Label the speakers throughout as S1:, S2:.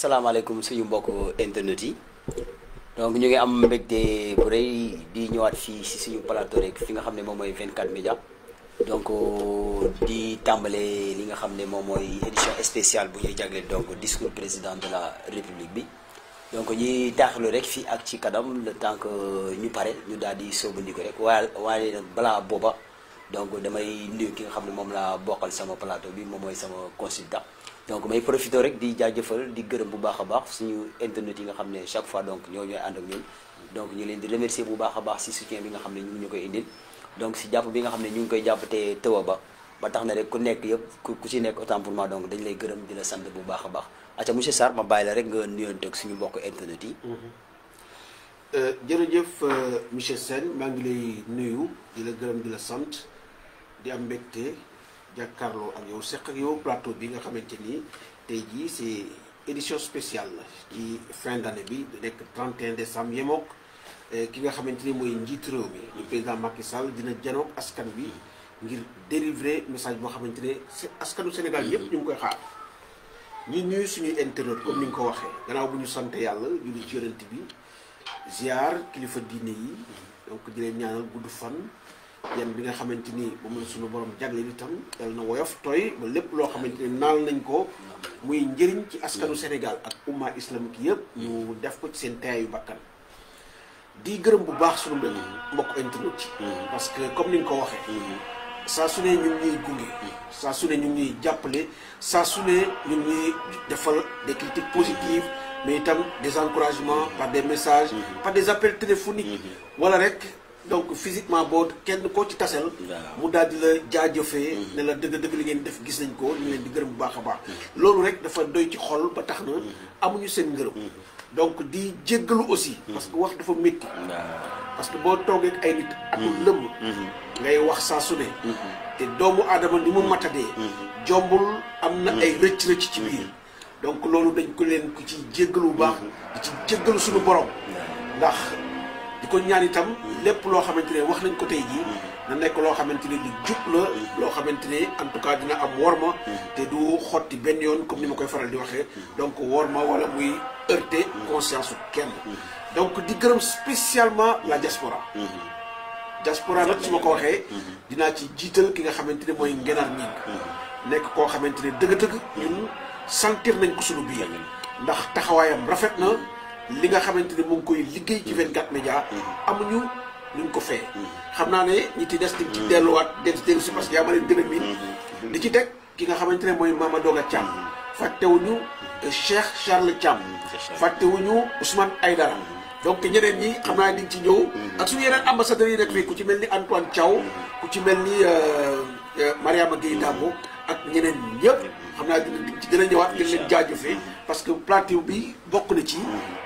S1: asalaamaaleykum suñu mbokk internet yi donc ñu ngi am mbégte bu rëy di ñëwaat fii si suñu plateau rek fi nga xam ne moom mooy 24 médias donc di tàmbale li nga xam ne moom mooy édition spéciale bu ñuy jagleel donc discours président de la république bi donc ñuy taaxalu rek fii ak ci kanam le temps que ñu pare ñu daal di sóobandiku rek waaye nag balaa booba donc damay nuyu ki nga xam ne moom laa bokkal sama plateau bi moom mooy sama consultant. donc may profité rek di jaajëfal di gërëm bu baax a baax suñu internet yi nga xam ne chaque fois donc ñooy ànd ak ñun donc ñu leen di remercier bu baax a baax si soutien bi nga xam ne ñu ngi ñu koy indil donc si jàpp bi nga xam ne ñu ngi koy jàpp te tëwa ba tax na rek ku nekk yëpp ku ci nekk autant pour moi donc dañu lay gërëm di la sant bu baax a baax aca monsieur Sarr ma bàyyi la rek nga nuyoonte ak suñu mbokk internet yi.
S2: jërëjëf monsieur Sène maa ngi lay nuyu di la gërëm di la sant di am mbégte jàkkaarloo ak yow seq ak yow plateau bi nga xamante ni tey jii c'est édition spéciale la ci fin d'année bi nekk 31 décembre yemook ki nga xamante ni mooy njiitu réew mi le président Macky Sall dina janook askan bi ngir délivrer message boo xamante ne askanu Sénégal yépp ñu ngi koy xaar ñu ñuy suñuy internautes comme ni nga ko waxee gannaaw bu ñu sant yàlla julli ci yonent bi ziar kilifa diine yi donc di leen ñaanal gudd fan yan bi nga xamante ni moom la suñu borom jagleel itam yàlla na woyof tooy ba lépp loo xamante ni naal nañ ko muy njëriñ ci askanu Sénégal ak umma islamique yëpp ñu def ko ci seen teeyaayu bakkan di gërëm bu baax suñu mbokk internet yi parce que comme ni nga ko waxee saa su ne ñu ngi ñuy gunge saa su ne ñu ngi ñuy jàppale saa su ne ñu ngi ñuy defal des critiques positives mais itam des encouragements par des messages par des appels téléphoniques wala rek donc physiquement boo kenn koo ci tasel mu daal di la jaajëfee ne la dëgg-dëgg li ngeen def gis nañ ko ñu leen di gërëm bu baax a baax loolu rek dafa doy ci xol ba tax na amuñu seen ngërëm donc di jéggalu aussi parce que wax dafa métti parce que boo toogee ak ay nit atul lëmm ngay wax saa su ne te doomu aadama ni mu matadee jombul am na ay rëcc-rëcc ci biir donc loolu dañ ko leen ku ci jéggalu bu baax di ci jéggalu suñu borom ndax di ko ñaan itam lépp loo xamante ne wax nañ ko tey jii na nekk loo xamante ne lu jub la loo xamante ne en tout cas dina am worma te du xotti benn yoon comme ni ma koy faral di waxee donc worma wala muy heurter conscience su kenn donc di gërëm spécialement la diaspora diaspora nag su ma ko waxee dinaa ci jiital ki nga xamante ne mooy Ngenaar Ñing nekk koo xamante ne dëgg-dëgg ñun sentir nañ ko suñu biir ndax taxawaayam rafet na li nga xamante ne mu ngi koy liggéey ci 24 médias amuñu luñ ko fee xam naa ne ñi ci des di ci delluwaat dellu si parce que yaa ma leen gën a miin di ci teg ki nga xamante ne mooy Mama Doga Thiam fàttewuñu Cheikh Charles Thiam fàttewuñu Ousmane Aïdara donc ñeneen ñi xam naa diñ ci ñëw ak suñu yeneen ambassadeurs yi nekk fii ku ci mel ni Antoine Thiaw ku ci mel ni Mariama Gueye Dabo ak ñeneen ñëpp xam naa diñ ci gën a ñëwaat ngeen leen jaajëfee parce que plateau bi bokk na ci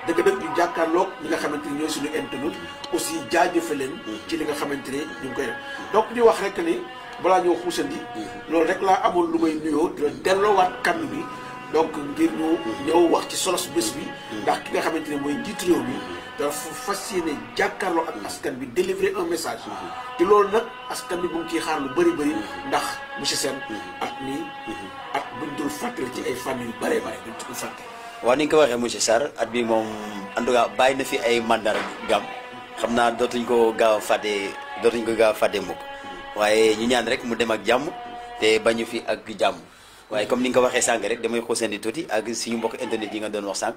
S2: dëgg-dëgg ñu jàkkaarloog ñi nga xamante ni ñooy suñu internet aussi jaajëfe leen ci li nga xamante ne ñu ngi koy def donc di wax rek ni balaa ñoo xuusandi loolu rek laa amoon lu may nuyoo di la delloowaat kàddu bi donc ngir ñu ñëw wax ci solos bés bi ndax ki nga xamante ne mooy njiitu réew mi dafa fas yéene jàkkaarloo ak askan bi délivrer un message te loolu nag askan bi bu ngi ciy xaar lu bëri ndax monsieur Sène at mi at buñ dul fàttali ci ay fan yu bëree bëri duñ ci ko fàtte
S1: waaw ni nga ko waxee monsieur Sarr at bi moom en tout cas bàyyi na fi ay mandargam xam naa dootuñ ko gaaw a fàtte mukk waaye ñu ñaan rek mu dem ak jàmm te bañu fi ak jàmm waaye comme ni nga ko waxee sànq rek damay xuusandi tuuti ak suñu mbokk internet yi nga doon wax sànq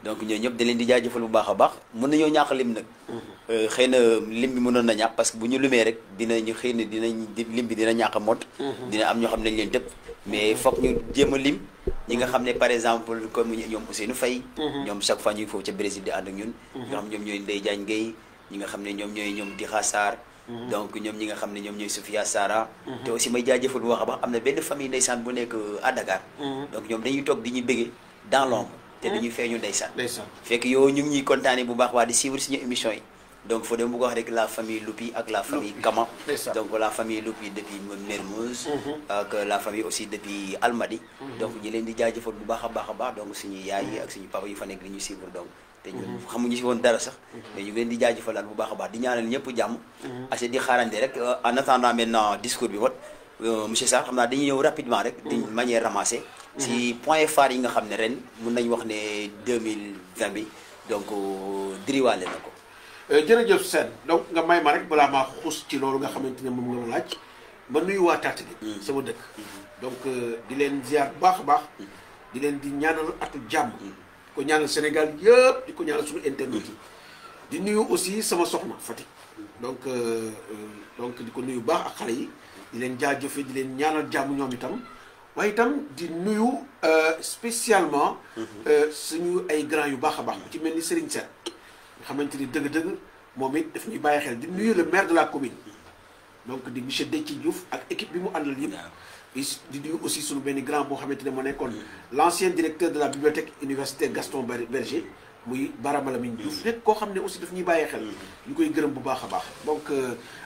S1: donc ñooñu ñëpp da leen di jaajëfal bu baax a baax mën nañoo ñàkk lim nag xëy na lim bi mënoon na ñàkk parce que bu ñu limee rek dinañu xëy na lim bi dina ñàkk a mot dina am ñoo xam ne dañ leen tëb mais foog ñu jéem a lim ñi nga xam ne par exemple comme ñoom Ousseynou Faye ñoom chaque fois ñu ngi foofu ca Brésil di ànd ak ñun nga xam ñoom ñooy Ndeye Diagne Gueye ñi nga xam ne ñoom ñooy ñoom Dixa Sarr donc ñoom ñi nga xam ne ñoom ñooy Sophia Sara te aussi may jaajëfal bu wax a baax am na benn famille ndeysaan bu nekk à Dakar donc ñoom dañuy toog di ñu bëggee dans l'ombre te dañuy feeñu ndeysaan fekk yow ñu ngi ñuy kontaane bu baax waa di suivre suñu émission yi donc faut dem bu ko wax rek la famille Loupi ak la famille Kama donc la famille Loupi depuis Mermoz ak la famille aussi depuis Almadi donc ñi leen di jaajëfal bu baax a baax donc suñu yaay yi ak suñu papa yu fa nekk di ñu suivre donc te ñun xamuñu si woon dara sax mais ñu ngi leen di jaajëfalaat bu baax a baax di ñaanal ñëpp jàmm assez di xaarande rek en attendant maintenant discours bi wat monsieur Sarr xam naa dañuy ñëw rapidement rek d'une manière ramassée si point phare yi nga xam ne ren mun nañu wax ne 2020 bi donc diriwaale na ko.
S2: jërëjëf Sène donc nga may ma rek balaa maa xuus ci loolu nga xamante ne moom nga ma laaj ba nuyu waa Tataguine sama dëkk. donc di leen ziar bu baax a baax. di leen di ñaanal atu jàmm. di ko ñaanal Sénégal yëpp di ko ñaanal suñu internet yi. di nuyu aussi sama soxna Fatick. donc di ko nuyu baax ak xale yi di leen jaajëfe di leen ñaanal jàmm ñoom itam waaye itam di nuyu spécialement suñu ay grand yu baax a baax ci mel ni Serigne Sène nga xamante ni dëgg-dëgg moom it daf ñuy bàyyi xel di nuyu le maire de la commune donc di monsieur Déthié Diouf ak équipe bi mu àndal yëpp di nuyu aussi suñu benn grand boo xamante ne moo nekkoon l'ancien directeur de la bibliothèque universitaire Gaston Berger muy Barama Lamine Diouf nekk koo xam ne aussi daf ñuy bàyyi xel ñu koy gërëm bu baax a baax donc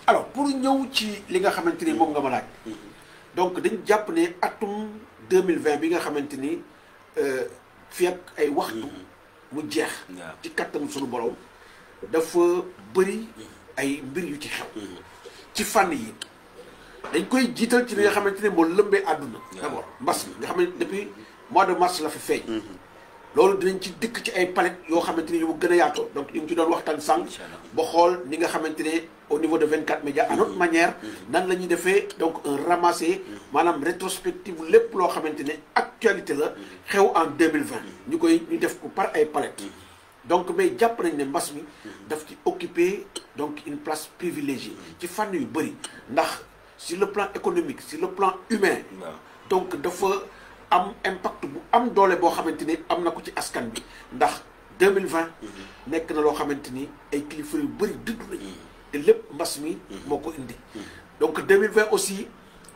S2: alors pour ñëw ci li nga xamante ni moom nga ma laaj donc dañ jàpp ne atum 2020 bi nga xamante ni fii ak ay waxtu mu jeex ci kattanu suñu borom dafa bëri ay mbir yu ci xew ci fànn yi dañ koy jiital ci li nga xamante ne moo lëmbee àdduna d'abord mbas mi nga xam ne depuis mois de mars la fi feeñ loolu dinañ ci dëkk ci ay palette yoo xamante ni yu mu gën a yaatoo donc ñu ngi ci doon waxtaan sànq ba xool ni nga xamante ne au niveau de 24 médias à notre manière nan la ñuy defee donc un ramassé maanaam rétrospective lépp loo xamante ne actualité la xew en 2020 ñu def ko par ay palette donc mais jàpp nañ ne mbas mi daf ci occuper donc une place privilégiée ci fànn yu bëri ndax sur le plan économique sur le plan humain donc dafa am impact bu am doole boo xamante ni am na ko ci askan bi ndax 2020 nekk na loo xamante ni ay kilifa yu bëri dëddu nañu te lépp mbas mi moo ko indi donc 2020 aussi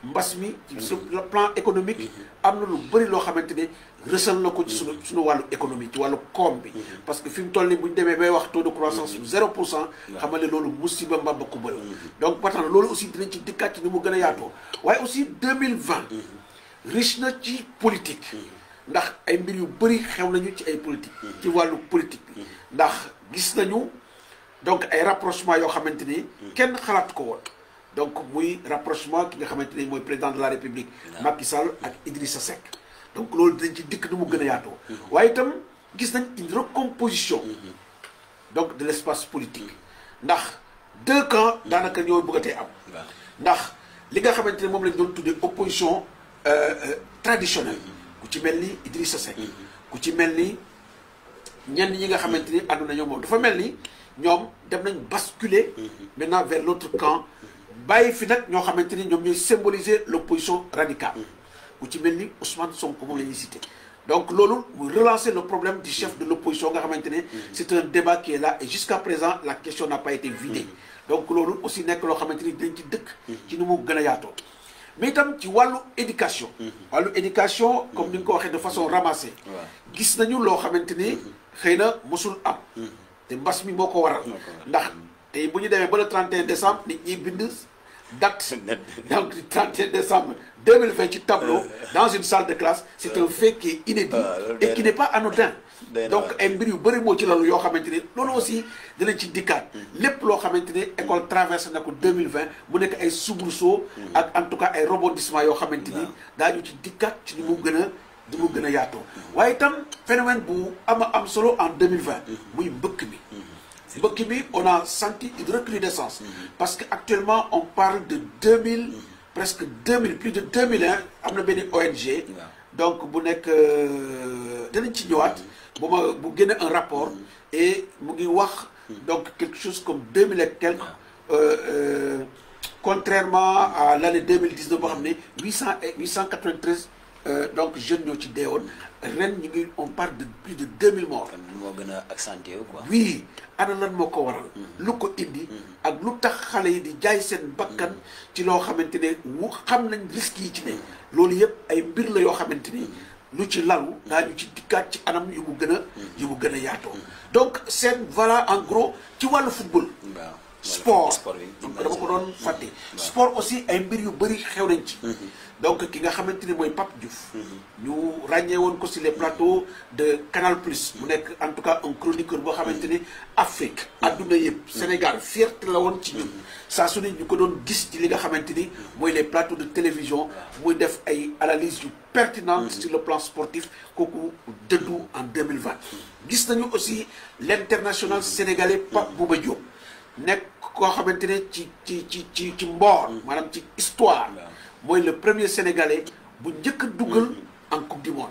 S2: mbas mi sur le plan économique am na lu bëri loo xamante ni rësal na ko ci suñu wàllu économie ci wàllu koom bi parce que fi mu toll nii bu ñu demee bay wax taux de croissance 0% xamal ne loolu musiba mbamba ku bëri donc ba tax na loolu aussi dinañ ci dikkaat ci ni mu gën a yaatoo waaye aussi 2020 riche na ci politique ndax ay mbir yu bëri xew nañu ci ay politique ci wàllu politique bi ndax gis nañu donc ay rapprochement yoo xamante ni kenn xalaat ko woon donc muy rapprochement ki nga xamante ni mooy président de la République Macky Sall ak Idrissa Seck donc loolu dinañ ci dikk ni mu gën a yaatoo waaye itam gis nañ une recomposition donc de l'espace politique ndax deux camps daanaka ñoo bëggatee am ndax li nga xamante ne moom lañ doon tuddee opposition traditionnel ku ci mel ni Idrissa Seck ku ci mel ni ñenn ñi nga xamante ni àndu nañoo moom dafa mel ni ñoom dem nañ basculer maintenant vers l'autre camp bàyyi fi nag ñoo xamante ni ñoom ñooy symboliser l'opposition radicale ku ci mel ni Ousmane Sonko moom la ñuy cité donc loolu muy relancer le problème du chef de l'opposition nga xamante ne c'est un débat qui est là et jusqu'à présent la question n'a pas été vidée donc loolu aussi nekk loo xamante ni dañ ci dëkk ci ni mu gën a yaatoo mais itam ci wàllu éducation wàllu éducation comme ni nga ko waxee de façon ramassée gis nañu loo xamante ni xëy na mosul am te mbas mi moo ko waral ndax tey bu ñu demee ba le 31 décembre nit ñi bind date donc du 31 décembre 2020 ci tableau dans une salle de classe c'est un fait qui est inédit et qui n'est pas anodin donc ay mbir yu bëri moo ci loolu yoo xamante ni loolu aussi dinañ ci dikkaat lépp loo xamante ni école traversé na ko 2020 mu nekk ay soubresauts ak en tout cas ay rebondissements yoo xamante ni daañu ci dikkaat ci ni mu gën a yaatoo waaye itam phénomène bu am solo en 2020 muy mbëkk mi on a senti une recrudescence parce que actuellement on parle de 2000 presque 2000 plus de 2001 am na benn ONG donc bu nekk danañ ci ñëwaat bu génne un rapport et mu ngi wax donc quelque chose comme 2000 et quelques contrairement à l'année 2019 boo xam ne 893 donc jeunes ñoo ci deewoon ren ñu ngi on parle de plus de 2000 morts.
S1: moo gën a accentué quoi.
S2: oui ana lan moo ko waral. lu ko indi ak lu tax xale yi di jaay seen bakkan ci loo xamante ne mu xam nañ risques yi ci ne loolu yëpp ay mbir la yoo xamante ni lu ci lalu daañu ci dikkaat ci anam yu mu gën a yaatoo donc seen voilà en gros ci wàllu football. sport donc dama ko doon fàtte sport aussi ay mbir yu bëri xew nañ ci donc ki nga xamante ni mooy Pape Diouf ñu ràññee woon ko si les plateaux de Canal Plus mu nekk en tout cas un chroniqueur boo xamante ni Afrique adduna yëpp Sénégal fierté la woon ci ñun saa su ne ñu ko doon gis ci li nga xamante ni mooy les plateaux de télévision muy def ay analyses yu pertinentes sur le plan sportif kooku dëddu en 2020 gis nañu aussi l'international sénégalais Pape Bouba Diop nekk koo xamante ne ci mboor maanaam ci histoire mooy le premier sénégalais bu njëkk a dugal en coupe du monde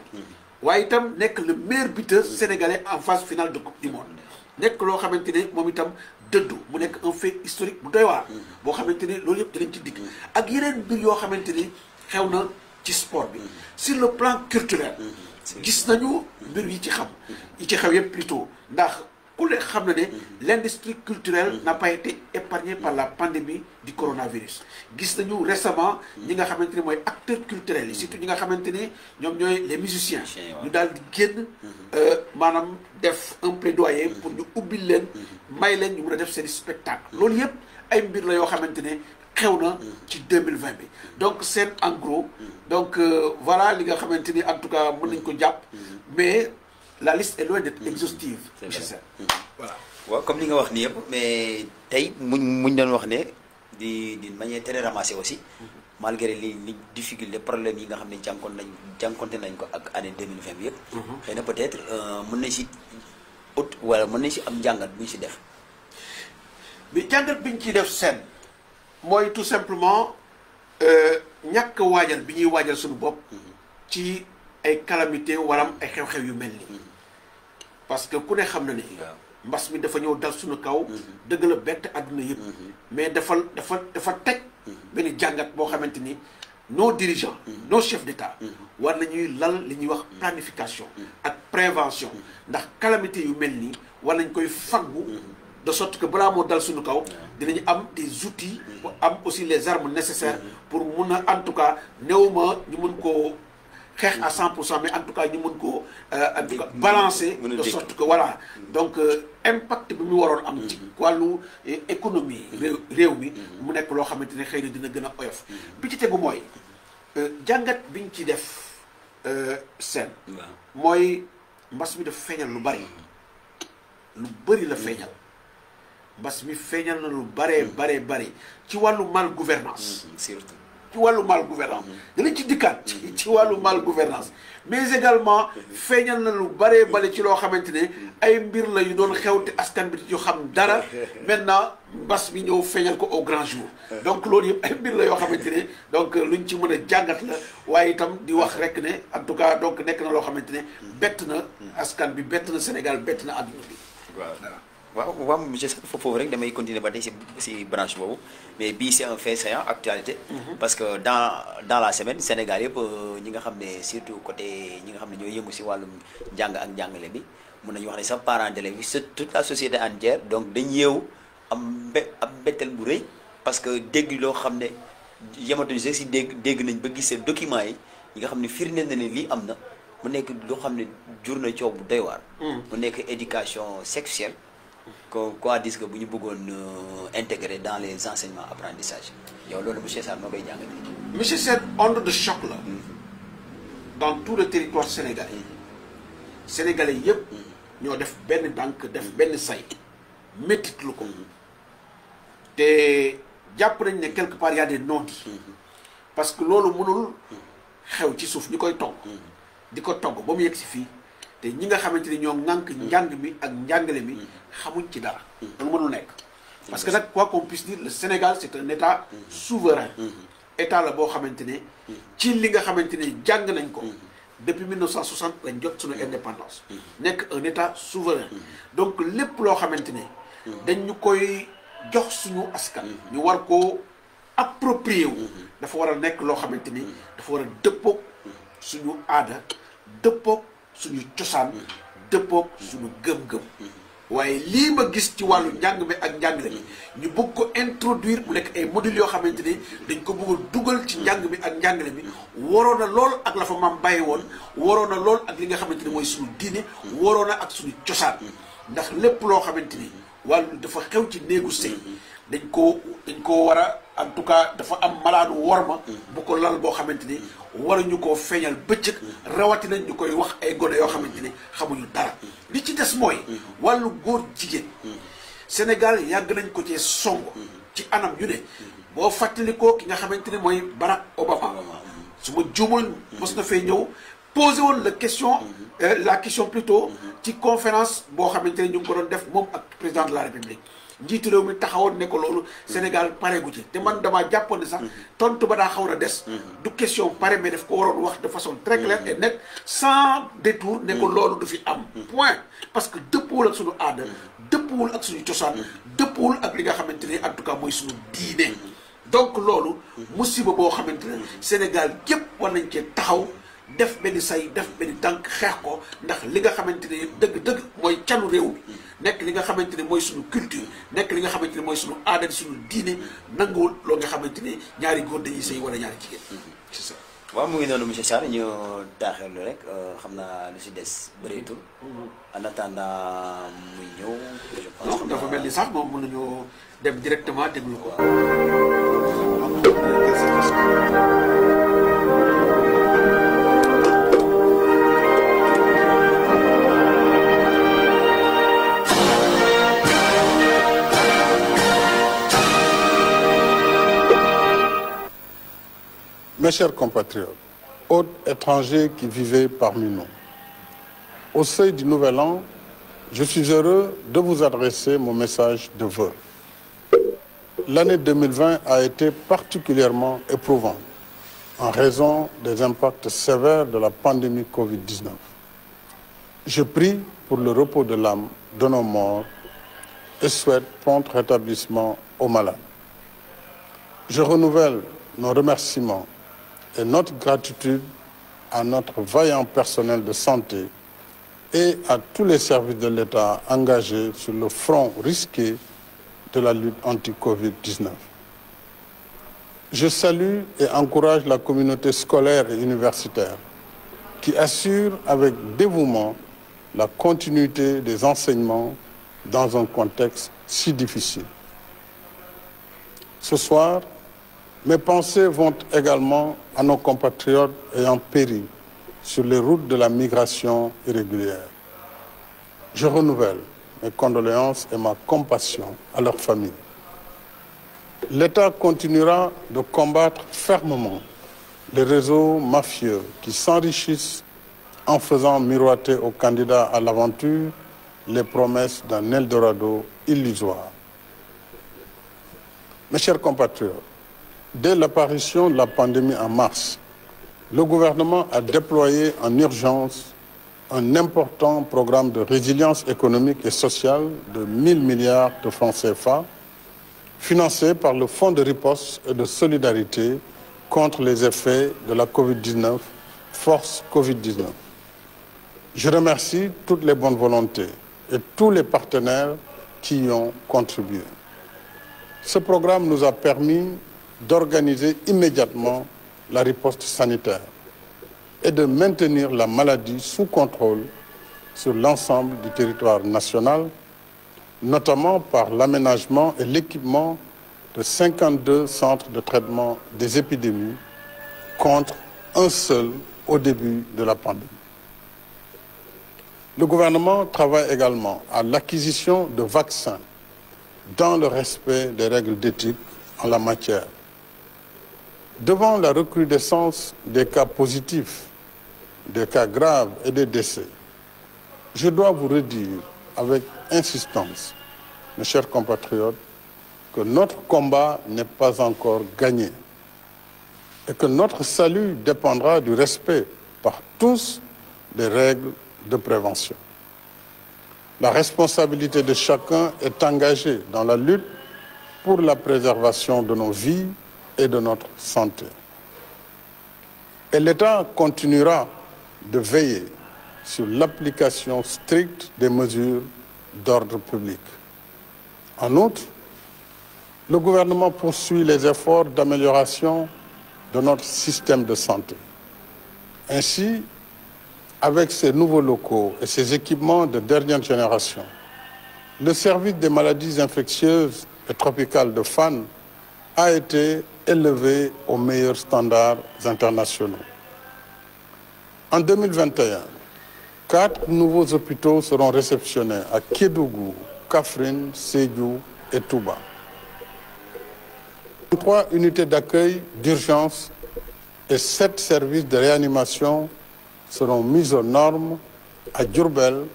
S2: waaye itam nekk le meilleur buteur sénégalais en phase finale de coupe du monde nekk loo xamante ne moom itam dëddu mu nekk un fait historique bu doy waar boo xamante ni loolu yëpp dinañ ci dikk ak yeneen mbir yoo xamante ni xew na ci sport bi sur le plan culturel gis nañu mbir yi ci xew yëpp plutôt ndax ku ne xam na ne l'industrie culturelle n'a pas été épargnée par la pandémie du coronavirus gis nañu récemment ñi nga xamante ni mooy acteurs culturels yi surtout ñi nga xamante ni ñoom ñooy les musiciens ñu daal di génn maanaam def un plaidoyer pour ñu ubbil leen may leen ñu mën a def seen spectacle loolu yëpp ay mbir la yoo xamante ne xew na ci 2020 bi donc seen en gros donc voilà li nga xamante ni en tout cas mën nañ ko jàpp mais la liste est loin d'être exhaustive.
S1: Voilà. waaw comme li nga wax nii yëpp mais tey muñ doon wax ne di manière très ramassée aussi malgré li difficulté problème yi nga xam ne jànkonte nañ ko ak année 2020 bi yëpp. xëy na peut-être mën nañ si wala mën nañ si am jàngat bu ñu si def.
S2: bi jàngat bi ñu ciy def seen mooy tout simplement ñàkk waajal bi ñuy waajal suñu bopp. ci ay calamité waram ay xew-xew yu mel ni parce que ku ne xam na ni mbas mi dafa ñëw dal suñu kaw dëgg la bett àdduna yëpp mais dafa teg benn jàngat boo xamante ni nos dirigeants nos chefs d'État war nañuy lal li ñuy wax planification ak prévention ndax calamité yu mel nii war nañ koy faggu de sorte que balaa moo dal suñu kaw dinañu am des outils am aussi les armes nécessaires pour mun a en tout cas néewuma ñu mun koo xeex à 100% mais en tout cas ñu mën koo en tout cas balancer de sorte que voilà donc impact bi mu waroon am ci wàllu économie réew mi mu nekk loo xamante ne xëy na dina gën a oyof bi ci tegu mooy jàngat biñ ci def seen mooy mbas mi dafa feeñal lu bëri la feeñal mbas mi feeñal na lu bari ci wàllu mal gouvernance surtout ci wàllu mal gouvernance danañ ci dikkaat ci wàllu mal gouvernance mais également feeñal na lu bari ci loo xamante ne ay mbir la yu doon xew te askan bi yu xam dara maintenant mbas bi ñëw feeñal ko au grand jour donc loolu yëpp ay mbir la yoo xamante ne donc luñ ci mën a jàngat la waaye itam di wax rek ne en tout cas donc nekk na loo xamante ne bett na askan bi bett na Sénégal bett na àdduna bi
S1: waaw monsieur Sarr foofu rek damay continuer ba tey si branche boobu mais bii c'est un fait saillant actualité parce que dans la semaine Sénégal yëpp ñi nga xam ne surtout côté ñi nga xam ne ñooy yëngu si wàllum njàng ak njàngale bi mun nañu wax ne sax parents d'élèves bi toute la société entière donc dañ yeewu am mbetteel bu rëy parce que dégg loo xam ne yamatuñu sax si dégg nañ ba gis seen documents yi nga xam ne firndeel na ne lii am na mu nekk loo xam ne jur na coow bu doy waar mu nekk éducation sexuelle quoi dire que bu ñu bëggoon intégrer dans les enseignements apprentissage yow loolu monsieur Sarr noo koy jàngatee.
S2: monsieur Sarr onde de choc la. dans tout le territoire sénégalais. sénégalais yëpp. ñoo def benn dànk def benn say. métit lu ko. te jàpp nañ ne quelque part y a des non-dits. parce que loolu mënul xew ci suuf ñu koy togg. di ko togg ba mu yegg si fii. te ñi nga xamante ni ñoo ŋànk njàng mi ak njàngale mi xamuñ ci dara loolu mënul nekk parce que nag quoi qu'on puisse dire le Sénégal c'est un état souverain état la boo xamante ne ci li nga xamante ne jàng nañ ko depuis 1960 lañ jot suñu indépendance nekk un état souverain donc lépp loo xamante ne dañ ñu koy jox suñu askan ñu war koo approprier wu dafa war a nekk loo xamante ni dafa war a dëppoog suñu aada dëppoog suñu cosaan dëppoog suñu gëm-gëm waaye lii ma gis ci wàllu njàng mi ak njàngale mi ñu bëgg ko introduire mu nekk ay modules yoo xamante ni dañ ko bëgg a dugal ci njàng mi ak njàngale mi waroon na lool ak la fa maam bàyyi woon waroon na lool ak li nga xamante ni mooy suñu diine waroon na ak suñu cosaan ndax lépp loo xamante ni wàllu dafa xew ci néegu sëy dañ koo war a en tout cas dafa am malaanu worma bu ko lal boo xamante ni waruñu koo feeñal bëccëg rawatina ñu koy wax ay gone yoo xamante ni xamuñu dara li ci des mooy wàllu góor jigéen Sénégal yàgg nañ ko cee song ci anam yu ne boo fàttalikoo ki nga xamante ne mooy Barack Obama su ma juumul mos na fee ñëw posé woon la question plutôt ci conférence boo xamante ne ñu ngi ko doon def moom ak président de la République njiitu réew mi taxawoon ne ko loolu Sénégal pare gu ci te man damaa jàppoon ne sax tontu ba daa xaw na des du question pare mais daf ko waroon wax de façon très claire et nette sans détour ne ko loolu du fi am point parce que dëppuwul ak suñu aada dëppuwul ak suñu cosaan dëppuwul ak li nga xamante ne en tout cas mooy suñu diine donc loolu musiba boo xamante ne Sénégal gépp war nañ cee taxaw def benn say def benn tànk xeex ko ndax li nga xamante ne dëgg-dëgg mooy canu réew mi nekk li nga xamante ne mooy suñu culture nekk li nga xamante ne mooy suñu aada suñu diine nanguwul loo nga xamante ne ñaari góor dañuy sëy wala ñaari jigéen c'est ça.
S1: waaw mu ngi noonu monsieur Sarr ñu taaxeelu rek xam naa lu si des bëreetul. en attendant muy ñëw. je pense
S2: non dafa mel ni sax moom mën nañoo dem directement déglu ko.
S3: Mes chers compatriotes, hôtes étrangers qui vivaient parmi nous, au seuil du Nouvel An, je suis heureux de vous adresser mon message de vœux. L'année 2020 a été particulièrement éprouvante en raison des impacts sévères de la pandémie Covid-19. Je prie pour le repos de l'âme de nos morts et souhaite prompt rétablissement aux malades. Je renouvelle nos remerciements et notre gratitude à notre vaillant personnel de santé et à tous les services de l'État engagés sur le front risqué de la lutte anti-Covid-19. Je salue et encourage la communauté scolaire et universitaire qui assure avec dévouement la continuité des enseignements dans un contexte si difficile. Ce soir, mes pensées vont également à nos compatriotes ayant péri sur les routes de la migration irrégulière. Je renouvelle mes condoléances et ma compassion à leurs familles. L'État continuera de combattre fermement les réseaux mafieux qui s'enrichissent en faisant miroiter aux candidats à l'aventure les promesses d'un Eldorado illusoire. Mes chers compatriotes, dès l'apparition de la pandémie en mars, le gouvernement a déployé en urgence un important programme de résilience économique et sociale de 1 000 milliards de francs CFA, financé par le Fonds de riposte et de solidarité contre les effets de la Covid-19, Force Covid-19. Je remercie toutes les bonnes volontés et tous les partenaires qui y ont contribué. Ce programme nous a permis d'organiser immédiatement la riposte sanitaire et de maintenir la maladie sous contrôle sur l'ensemble du territoire national, notamment par l'aménagement et l'équipement de 52 centres de traitement des épidémies contre un seul au début de la pandémie. Le gouvernement travaille également à l'acquisition de vaccins dans le respect des règles d'éthique en la matière. Devant la recrudescence des cas positifs, des cas graves et des décès, je dois vous redire avec insistance, mes chers compatriotes, que notre combat n'est pas encore gagné et que notre salut dépendra du respect par tous des règles de prévention. La responsabilité de chacun est engagée dans la lutte pour la préservation de nos vies et de notre santé. Et l'État continuera de veiller sur l'application stricte des mesures d'ordre public. En outre, le gouvernement poursuit les efforts d'amélioration de notre système de santé. Ainsi, avec ces nouveaux locaux et ces équipements de dernière génération, le service des maladies infectieuses et tropicale de Fann a été élevé aux meilleurs standards internationaux. En 2021, 4 nouveaux hôpitaux seront réceptionnés à Kédougou, Kaffrine, Sédhiou et Touba. 3 unités d'accueil d'urgence et 7 services de réanimation seront mis aux normes à Diourbel,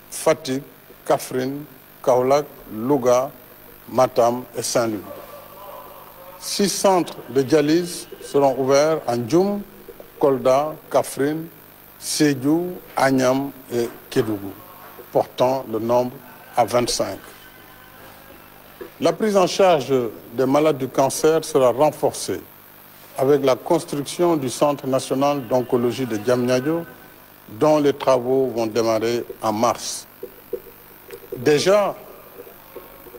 S3: Fatick, Kaffrine, Kaolack, Louga, Matam et Saint-Louis. 6 centres de dialyse seront ouverts à Ndioum, Kolda, Kaffrine, Sédhiou, Agnam et Kédougou, portant le nombre à 25. La prise en charge des malades du cancer sera renforcée avec la construction du Centre national d'oncologie de Diamniadio, dont les travaux vont démarrer en mars. Déjà,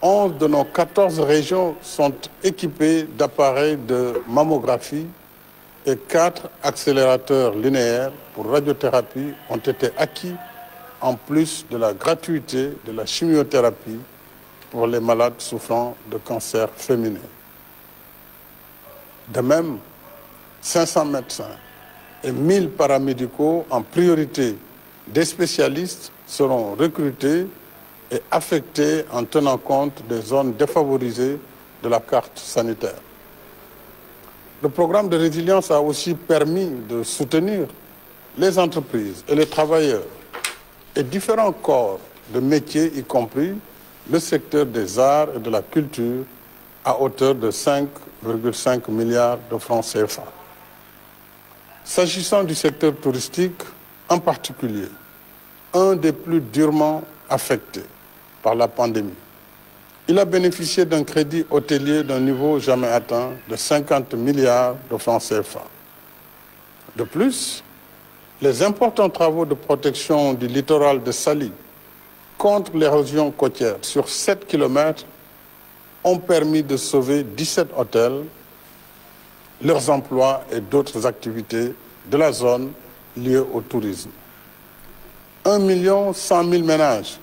S3: 11 de nos 14 régions sont équipées d'appareils de mammographie et 4 accélérateurs linéaires pour radiothérapie ont été acquis en plus de la gratuité de la chimiothérapie pour les malades souffrant de cancer féminin. De même, 500 médecins et 1000 paramédicaux en priorité des spécialistes seront recrutés et affectés en tenant compte des zones défavorisées de la carte sanitaire. Le programme de résilience a aussi permis de soutenir les entreprises et les travailleurs et différents corps de métiers, y compris le secteur des arts et de la culture, à hauteur de 5,5 milliards de francs CFA. S'agissant du secteur touristique, en particulier, un des plus durement affectés par la pandémie, il a bénéficié d'un crédit hôtelier d'un niveau jamais atteint de 50 milliards de francs CFA. De plus, les importants travaux de protection du littoral de Saly contre l'érosion côtière sur 7 km ont permis de sauver 17 hôtels, leurs emplois et d'autres activités de la zone liées au tourisme. 1 100 000 ménages,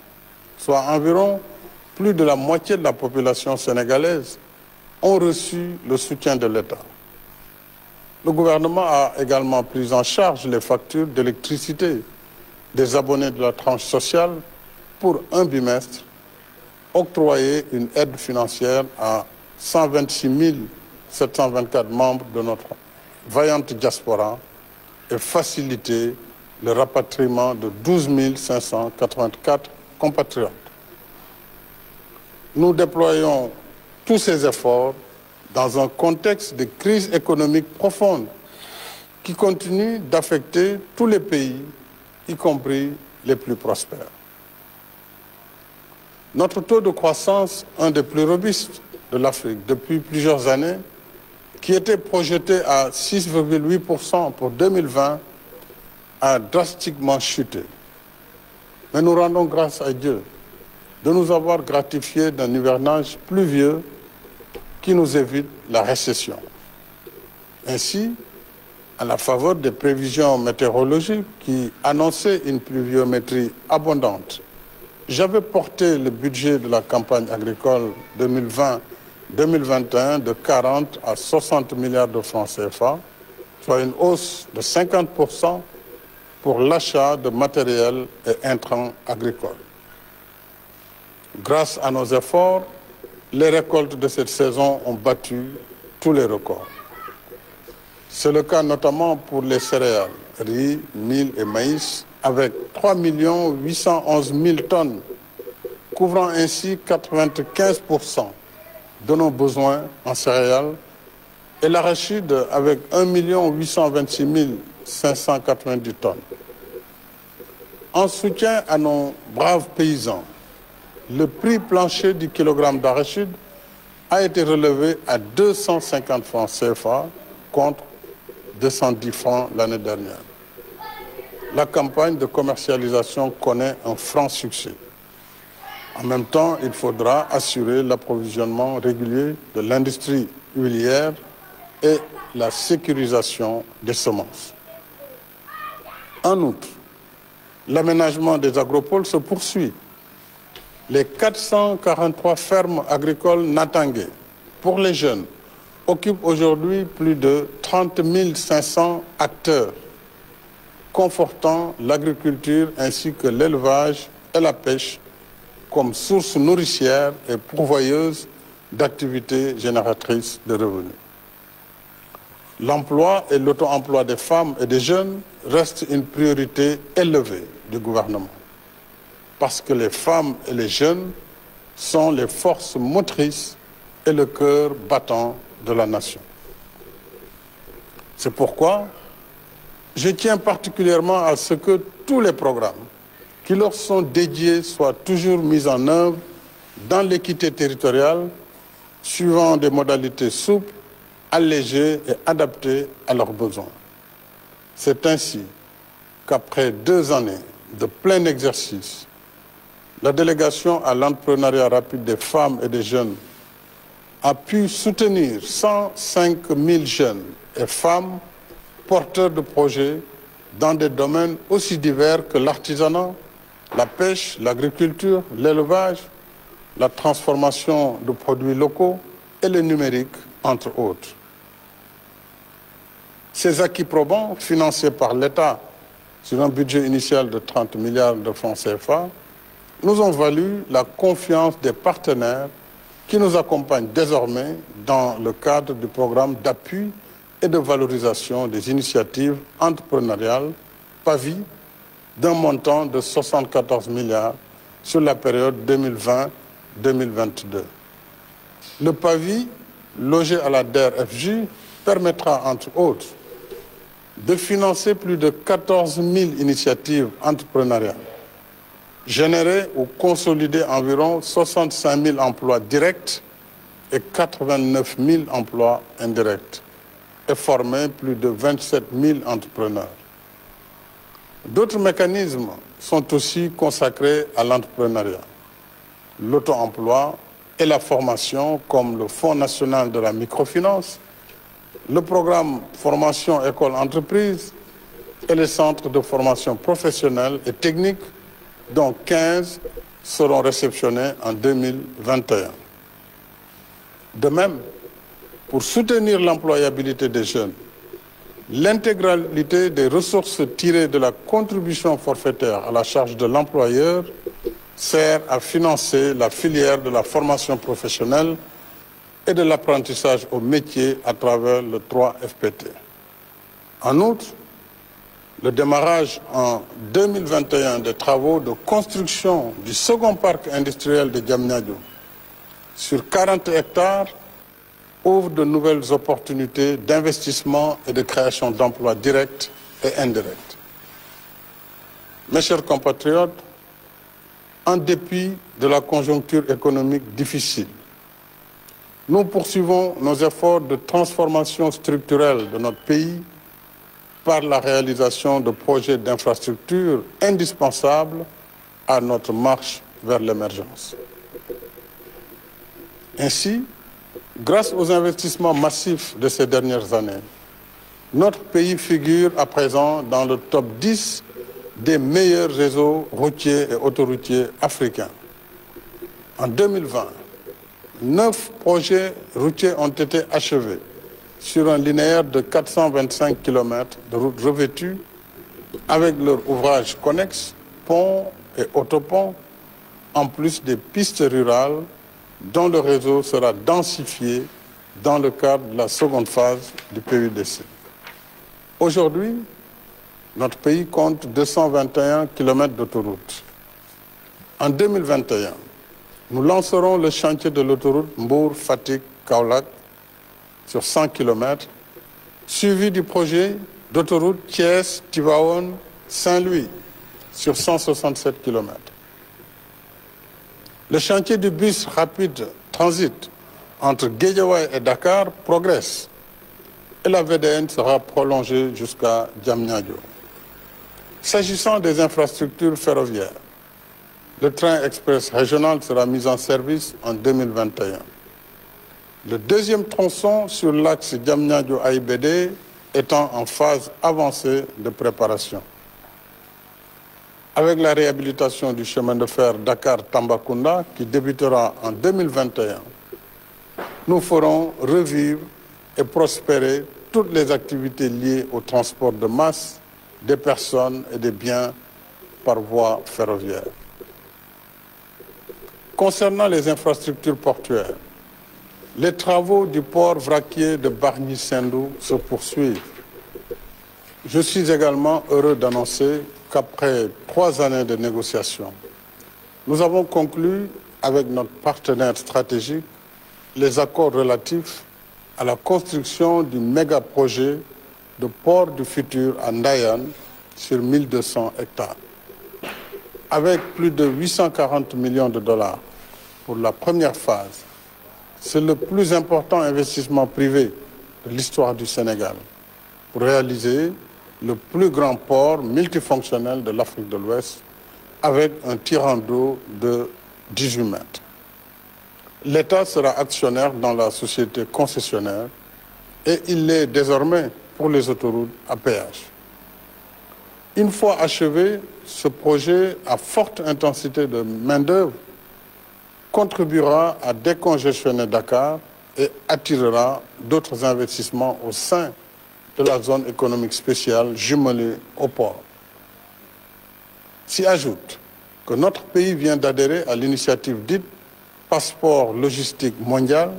S3: soit environ plus de la moitié de la population sénégalaise, ont reçu le soutien de l'État. Le gouvernement a également pris en charge les factures d'électricité des abonnés de la tranche sociale pour un bimestre, octroyer une aide financière à 126 724 membres de notre vaillante diaspora et faciliter le rapatriement de 12 584 compatriotes. Nous déployons tous ces efforts dans un contexte de crise économique profonde qui continue d'affecter tous les pays, y compris les plus prospères. Notre taux de croissance, un des plus robustes de l'Afrique depuis plusieurs années, qui était projeté à 6,8% pour 2020, a drastiquement chuté. Mais nous rendons grâce à Dieu de nous avoir gratifié d'un hivernage pluvieux qui nous évite la récession. Ainsi, à la faveur des prévisions météorologiques qui annonçaient une pluviométrie abondante, j'avais porté le budget de la campagne agricole 2020-2021 de 40 à 60 milliards de francs CFA, soit une hausse de 50% pour l'achat de matériel et intrants agricoles. Grâce à nos efforts, les récoltes de cette saison ont battu tous les records. C'est le cas notamment pour les céréales, riz, mil et maïs, avec 3 811 000 tonnes, couvrant ainsi 95% de nos besoins en céréales, et l'arachide avec 1 826 590 tonnes. En soutien à nos braves paysans, le prix plancher du kilogramme d'arachide a été relevé à 250 francs CFA contre 210 francs l'année dernière. La campagne de commercialisation connaît un franc succès. En même temps, il faudra assurer l'approvisionnement régulier de l'industrie huilière et la sécurisation des semences. En outre, l'aménagement des agropoles se poursuit. Les 443 fermes agricoles Natangé pour les jeunes occupent aujourd'hui plus de 30 500 acteurs, confortant l'agriculture ainsi que l'élevage et la pêche comme source nourricière et pourvoyeuse d'activités génératrices de revenus. L'emploi et l'auto-emploi des femmes et des jeunes restent une priorité élevée du gouvernement, parce que les femmes et les jeunes sont les forces motrices et le cœur battant de la nation. C'est pourquoi je tiens particulièrement à ce que tous les programmes qui leur sont dédiés soient toujours mis en œuvre dans l'équité territoriale, suivant des modalités souples, allégées et adaptées à leurs besoins. C'est ainsi qu'après 2 années de plein exercice, la délégation à l'entrepreneuriat rapide des femmes et des jeunes a pu soutenir 105 000 jeunes et femmes porteurs de projets dans des domaines aussi divers que l'artisanat, la pêche, l'agriculture, l'élevage, la transformation de produits locaux et le numérique, entre autres. Ces acquis probants, financés par l'État sur un budget initial de 30 milliards de francs CFA, nous ont valu la confiance des partenaires qui nous accompagnent désormais dans le cadre du programme d'appui et de valorisation des initiatives entrepreneuriales PAVI d'un montant de 74 milliards sur la période 2020-2022. Le PAVI, logé à la DER/FJ, permettra entre autres de financer plus de 14 000 initiatives entrepreneuriales, générer ou consolider environ 65 000 emplois directs et 89 000 emplois indirects, et former plus de 27 000 entrepreneurs. D'autres mécanismes sont aussi consacrés à l'entrepreneuriat, l'auto-emploi et la formation, comme le Fonds national de la microfinance, le programme formation école-entreprise et les centres de formation professionnelle et technique, dont 15 seront réceptionnés en 2021. De même, pour soutenir l'employabilité des jeunes, l'intégralité des ressources tirées de la contribution forfaitaire à la charge de l'employeur sert à financer la filière de la formation professionnelle et de l'apprentissage au métier à travers le 3FPT. En outre, le démarrage en 2021 des travaux de construction du second parc industriel de Diamniadio sur 40 hectares ouvre de nouvelles opportunités d'investissement et de création d'emplois directs et indirects. Mes chers compatriotes, en dépit de la conjoncture économique difficile, nous poursuivons nos efforts de transformation structurelle de notre pays par la réalisation de projets d'infrastructures indispensables à notre marche vers l'émergence. Ainsi, grâce aux investissements massifs de ces dernières années, notre pays figure à présent dans le top 10 des meilleurs réseaux routiers et autoroutiers africains. En 2020, 9 projets routiers ont été achevés sur un linéaire de 425 km de routes revêtues avec leurs ouvrages connexes, ponts et autoponts, en plus des pistes rurales dont le réseau sera densifié dans le cadre de la seconde phase du PUDC. Aujourd'hui, notre pays compte 221 km d'autoroute. En 2021, nous lancerons le chantier de l'autoroute Mbour-Fatick-Kaolack sur 100 km, suivi du projet d'autoroute Thiès-Tivaouane-Saint-Louis sur 167 km. Le chantier du bus rapide transit entre Guédiawaye et Dakar progresse et la VDN sera prolongée jusqu'à Diamniadio. S'agissant des infrastructures ferroviaires, le train express régional sera mis en service en 2021. Le deuxième tronçon sur l'axe Diamniadio-AIBD étant en phase avancée de préparation. avec la réhabilitation du chemin de fer Dakar-Tambacounda qui débutera en 2021, nous ferons revivre et prospérer toutes les activités liées au transport de masse des personnes et des biens par voie ferroviaire. Concernant les infrastructures portuaires, les travaux du port vraquier de Bargny-Sendou se poursuivent. Je suis également heureux d'annoncer qu'après 3 années de négociations, nous avons conclu avec notre partenaire stratégique les accords relatifs à la construction du méga-projet de port du futur à Ndayane sur 1200 hectares. Avec plus de 840 millions de dollars pour la première phase, c'est le plus important investissement privé de l'histoire du Sénégal pour réaliser le plus grand port multifonctionnel de l'Afrique de l'Ouest avec un tirant d'eau de 18 mètres. L'État sera actionnaire dans la société concessionnaire et il l'est désormais pour les autoroutes à péage. Une fois achevé, ce projet à forte intensité de main-d'œuvre contribuera à décongestionner Dakar et attirera d'autres investissements au sein de la zone économique spéciale jumelée au port. S'y ajoute que notre pays vient d'adhérer à l'initiative dite Passeport logistique mondial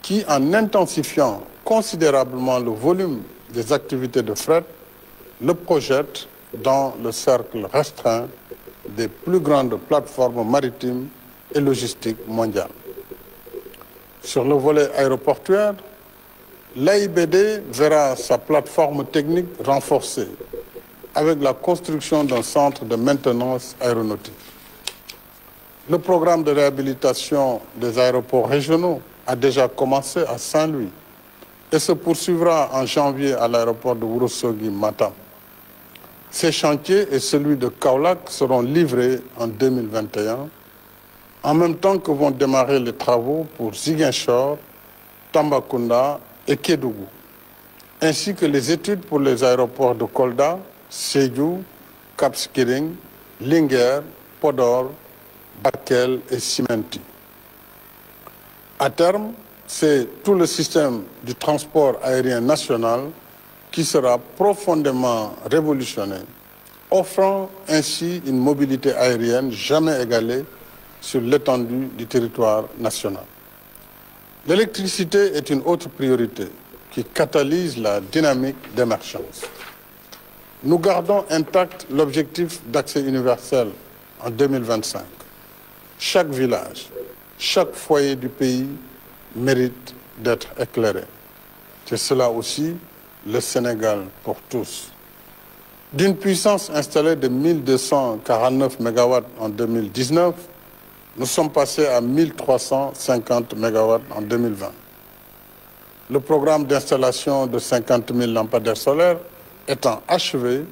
S3: qui, en intensifiant considérablement le volume des activités de fret, le projette dans le cercle restreint des plus grandes plateformes maritimes et logistiques mondiales. Sur le volet aéroportuaire, l'AIBD verra sa plateforme technique renforcée avec la construction d'un centre de maintenance aéronautique. Le programme de réhabilitation des aéroports régionaux a déjà commencé à Saint-Louis et se poursuivra en janvier à l'aéroport de Ourossogui-Matam. Ces chantiers et celui de Kaolack seront livrés en 2021, en même temps que vont démarrer les travaux pour Ziguinchor, Tambacounda et Kédougou, ainsi que les études pour les aéroports de Kolda, Sédhiou, Cap Skirring, Linguère, Podor, Bakel et Simenti. À terme, c'est tout le système du transport aérien national qui sera profondément révolutionné, offrant ainsi une mobilité aérienne jamais égalée sur l'étendue du territoire national. L'électricité est une autre priorité qui catalyse la dynamique d'émergence. Nous gardons intact l'objectif d'accès universel en 2025. Chaque village, chaque foyer du pays mérite d'être éclairé. C'est cela aussi le Sénégal pour tous. D'une puissance installée de 1249 MW en 2019, nous sommes passés à 1350 MW en 2020. Le programme d'installation de 50 000 lampadaires solaires étant achevé,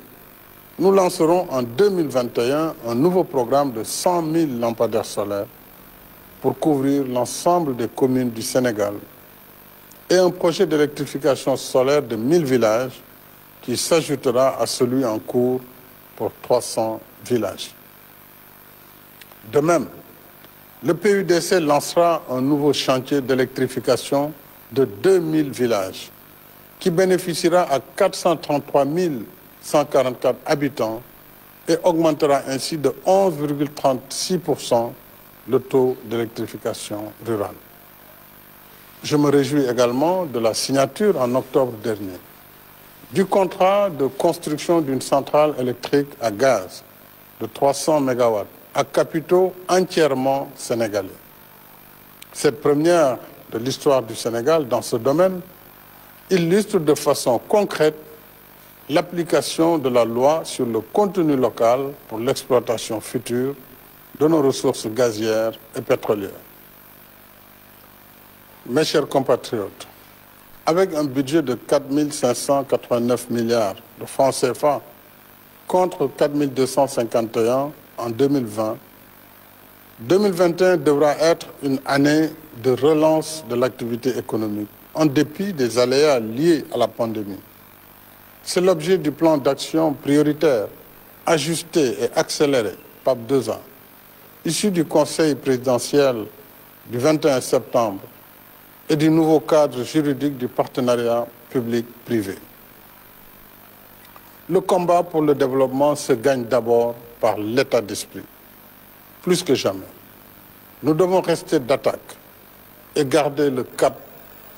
S3: nous lancerons en 2021 un nouveau programme de 100 000 lampadaires solaires pour couvrir l'ensemble des communes du Sénégal et un projet d'électrification solaire de 1000 villages qui s'ajoutera à celui en cours pour 300 villages. De même, le PUDC lancera un nouveau chantier d'électrification de 2000 villages qui bénéficiera à 433 144 habitants et augmentera ainsi de 11,36% le taux d'électrification rurale. Je me réjouis également de la signature en octobre dernier du contrat de construction d'une centrale électrique à gaz de 300 MW à capitaux entièrement sénégalais. Cette première de l'histoire du Sénégal dans ce domaine illustre de façon concrète l'application de la loi sur le contenu local pour l'exploitation future de nos ressources gazières et pétrolières. Mes chers compatriotes, avec un budget de 4 589 milliards de francs CFA contre 4 251 en 2020, 2021 devra être une année de relance de l'activité économique, en dépit des aléas liés à la pandémie. C'est l'objet du plan d'action prioritaire ajusté et accéléré, PAP 2 ans, issu du Conseil présidentiel du 21 septembre et du nouveau cadre juridique du partenariat public-privé. Le combat pour le développement se gagne d'abord par l'état d'esprit. Plus que jamais, nous devons rester d'attaque et garder le cap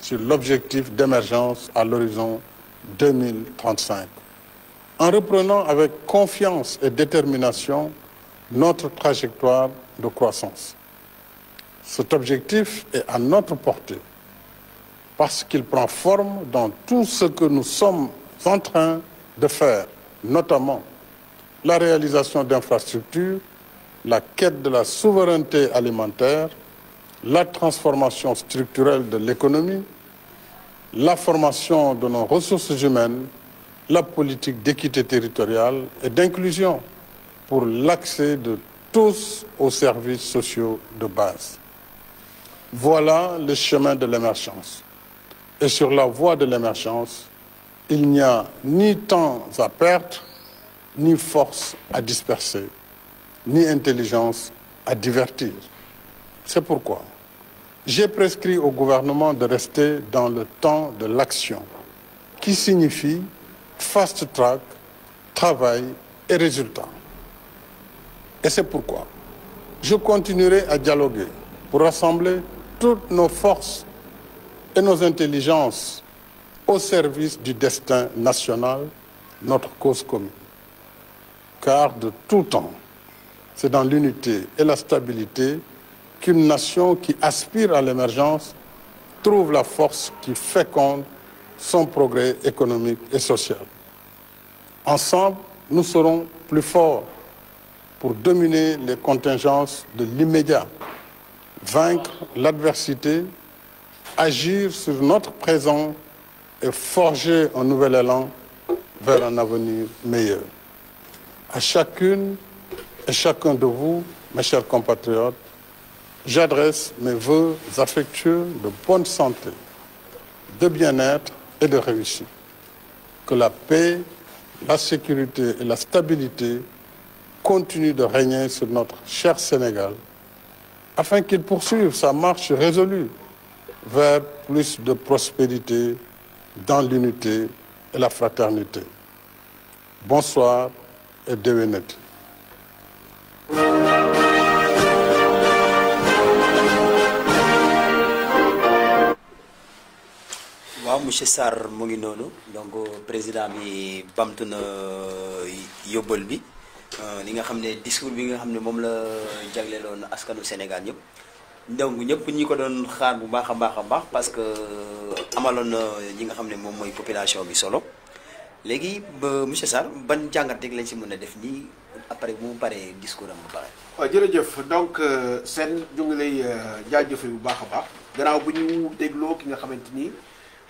S3: sur l'objectif d'émergence à l'horizon 2035, en reprenant avec confiance et détermination notre trajectoire de croissance. Cet objectif est à notre portée parce qu'il prend forme dans tout ce que nous sommes en train de faire, notamment la réalisation d'infrastructures, la quête de la souveraineté alimentaire, la transformation structurelle de l'économie, la formation de nos ressources humaines, la politique d'équité territoriale et d'inclusion pour l'accès de tous aux services sociaux de base. Voilà le chemin de l'émergence. Et sur la voie de l'émergence, il n'y a ni temps à perdre, ni force à disperser, ni intelligence à divertir. C'est pourquoi j'ai prescrit au gouvernement de rester dans le temps de l'action, qui signifie fast track, travail et résultats. Et c'est pourquoi je continuerai à dialoguer pour rassembler toutes nos forces et nos intelligences au service du destin national, notre cause commune. Car de tout temps, c'est dans l'unité et la stabilité qu'une nation qui aspire à l'émergence trouve la force qui féconde son progrès économique et social. Ensemble, nous serons plus forts pour dominer les contingences de l'immédiat, vaincre l'adversité, agir sur notre présent et forger un nouvel élan vers un avenir meilleur. À chacune et chacun de vous, mes chers compatriotes, j'adresse mes vœux affectueux de bonne santé, de bien-être et de réussite. Que la paix, la sécurité et la stabilité continuent de régner sur notre cher Sénégal, afin qu'il poursuive sa marche résolue vers plus de prospérité dans l'unité et la fraternité. Bonsoir et déwénati.
S1: waaw monsieur Sarr mu ngi noonu donc président bi bamtu na yóbbal bi li nga xam ne discours bi nga xam ne moom la jagleeloon askanu Sénégal ñëpp donc ñëpp ñi ko doon xaar bu baax a baax parce que amaloon na ñi nga xam ne moom mooy population bi solo léegi ba monsieur Sarr ban jàngat rek lañ si mën a def nii après bu mu paree discours am bu pare.
S2: waaw jërëjëf donc seen ñu ngi lay jaajëfee bu baax a baax gannaaw bu ñu dégloo ki nga xamante ni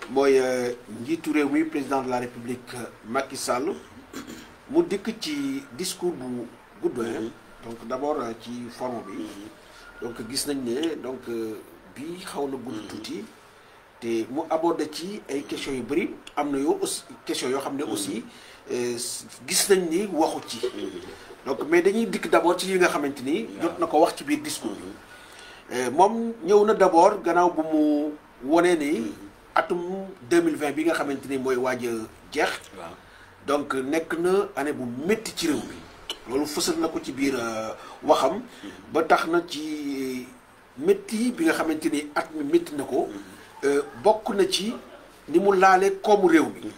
S2: mooy njiitu réew mi président de la république Macky Sall mu dikk ci discours bu gudd donc d'abord ci forme bi donc gis nañ ne donc bii xaw na gudd tuuti te mu abordé ci ay questions yu bëri am na yoo aussi questions yoo xam ne aussi gis nañ ni waxu ci donc mais dañuy dikk d'abord ci yi nga xamante ni jot na ko wax ci biir discours bi moom ñëw na d'abord gannaaw bu mu wonee ni atum 2020 bi nga xamante ni mooy waaj a jeex donc nekk na année bu métti ci réew mi loolu fësal na ko ci biir waxam ba tax na ci métti bi nga xamante ni at mi métti na ko bokk na ci ni mu laale koomu réew mi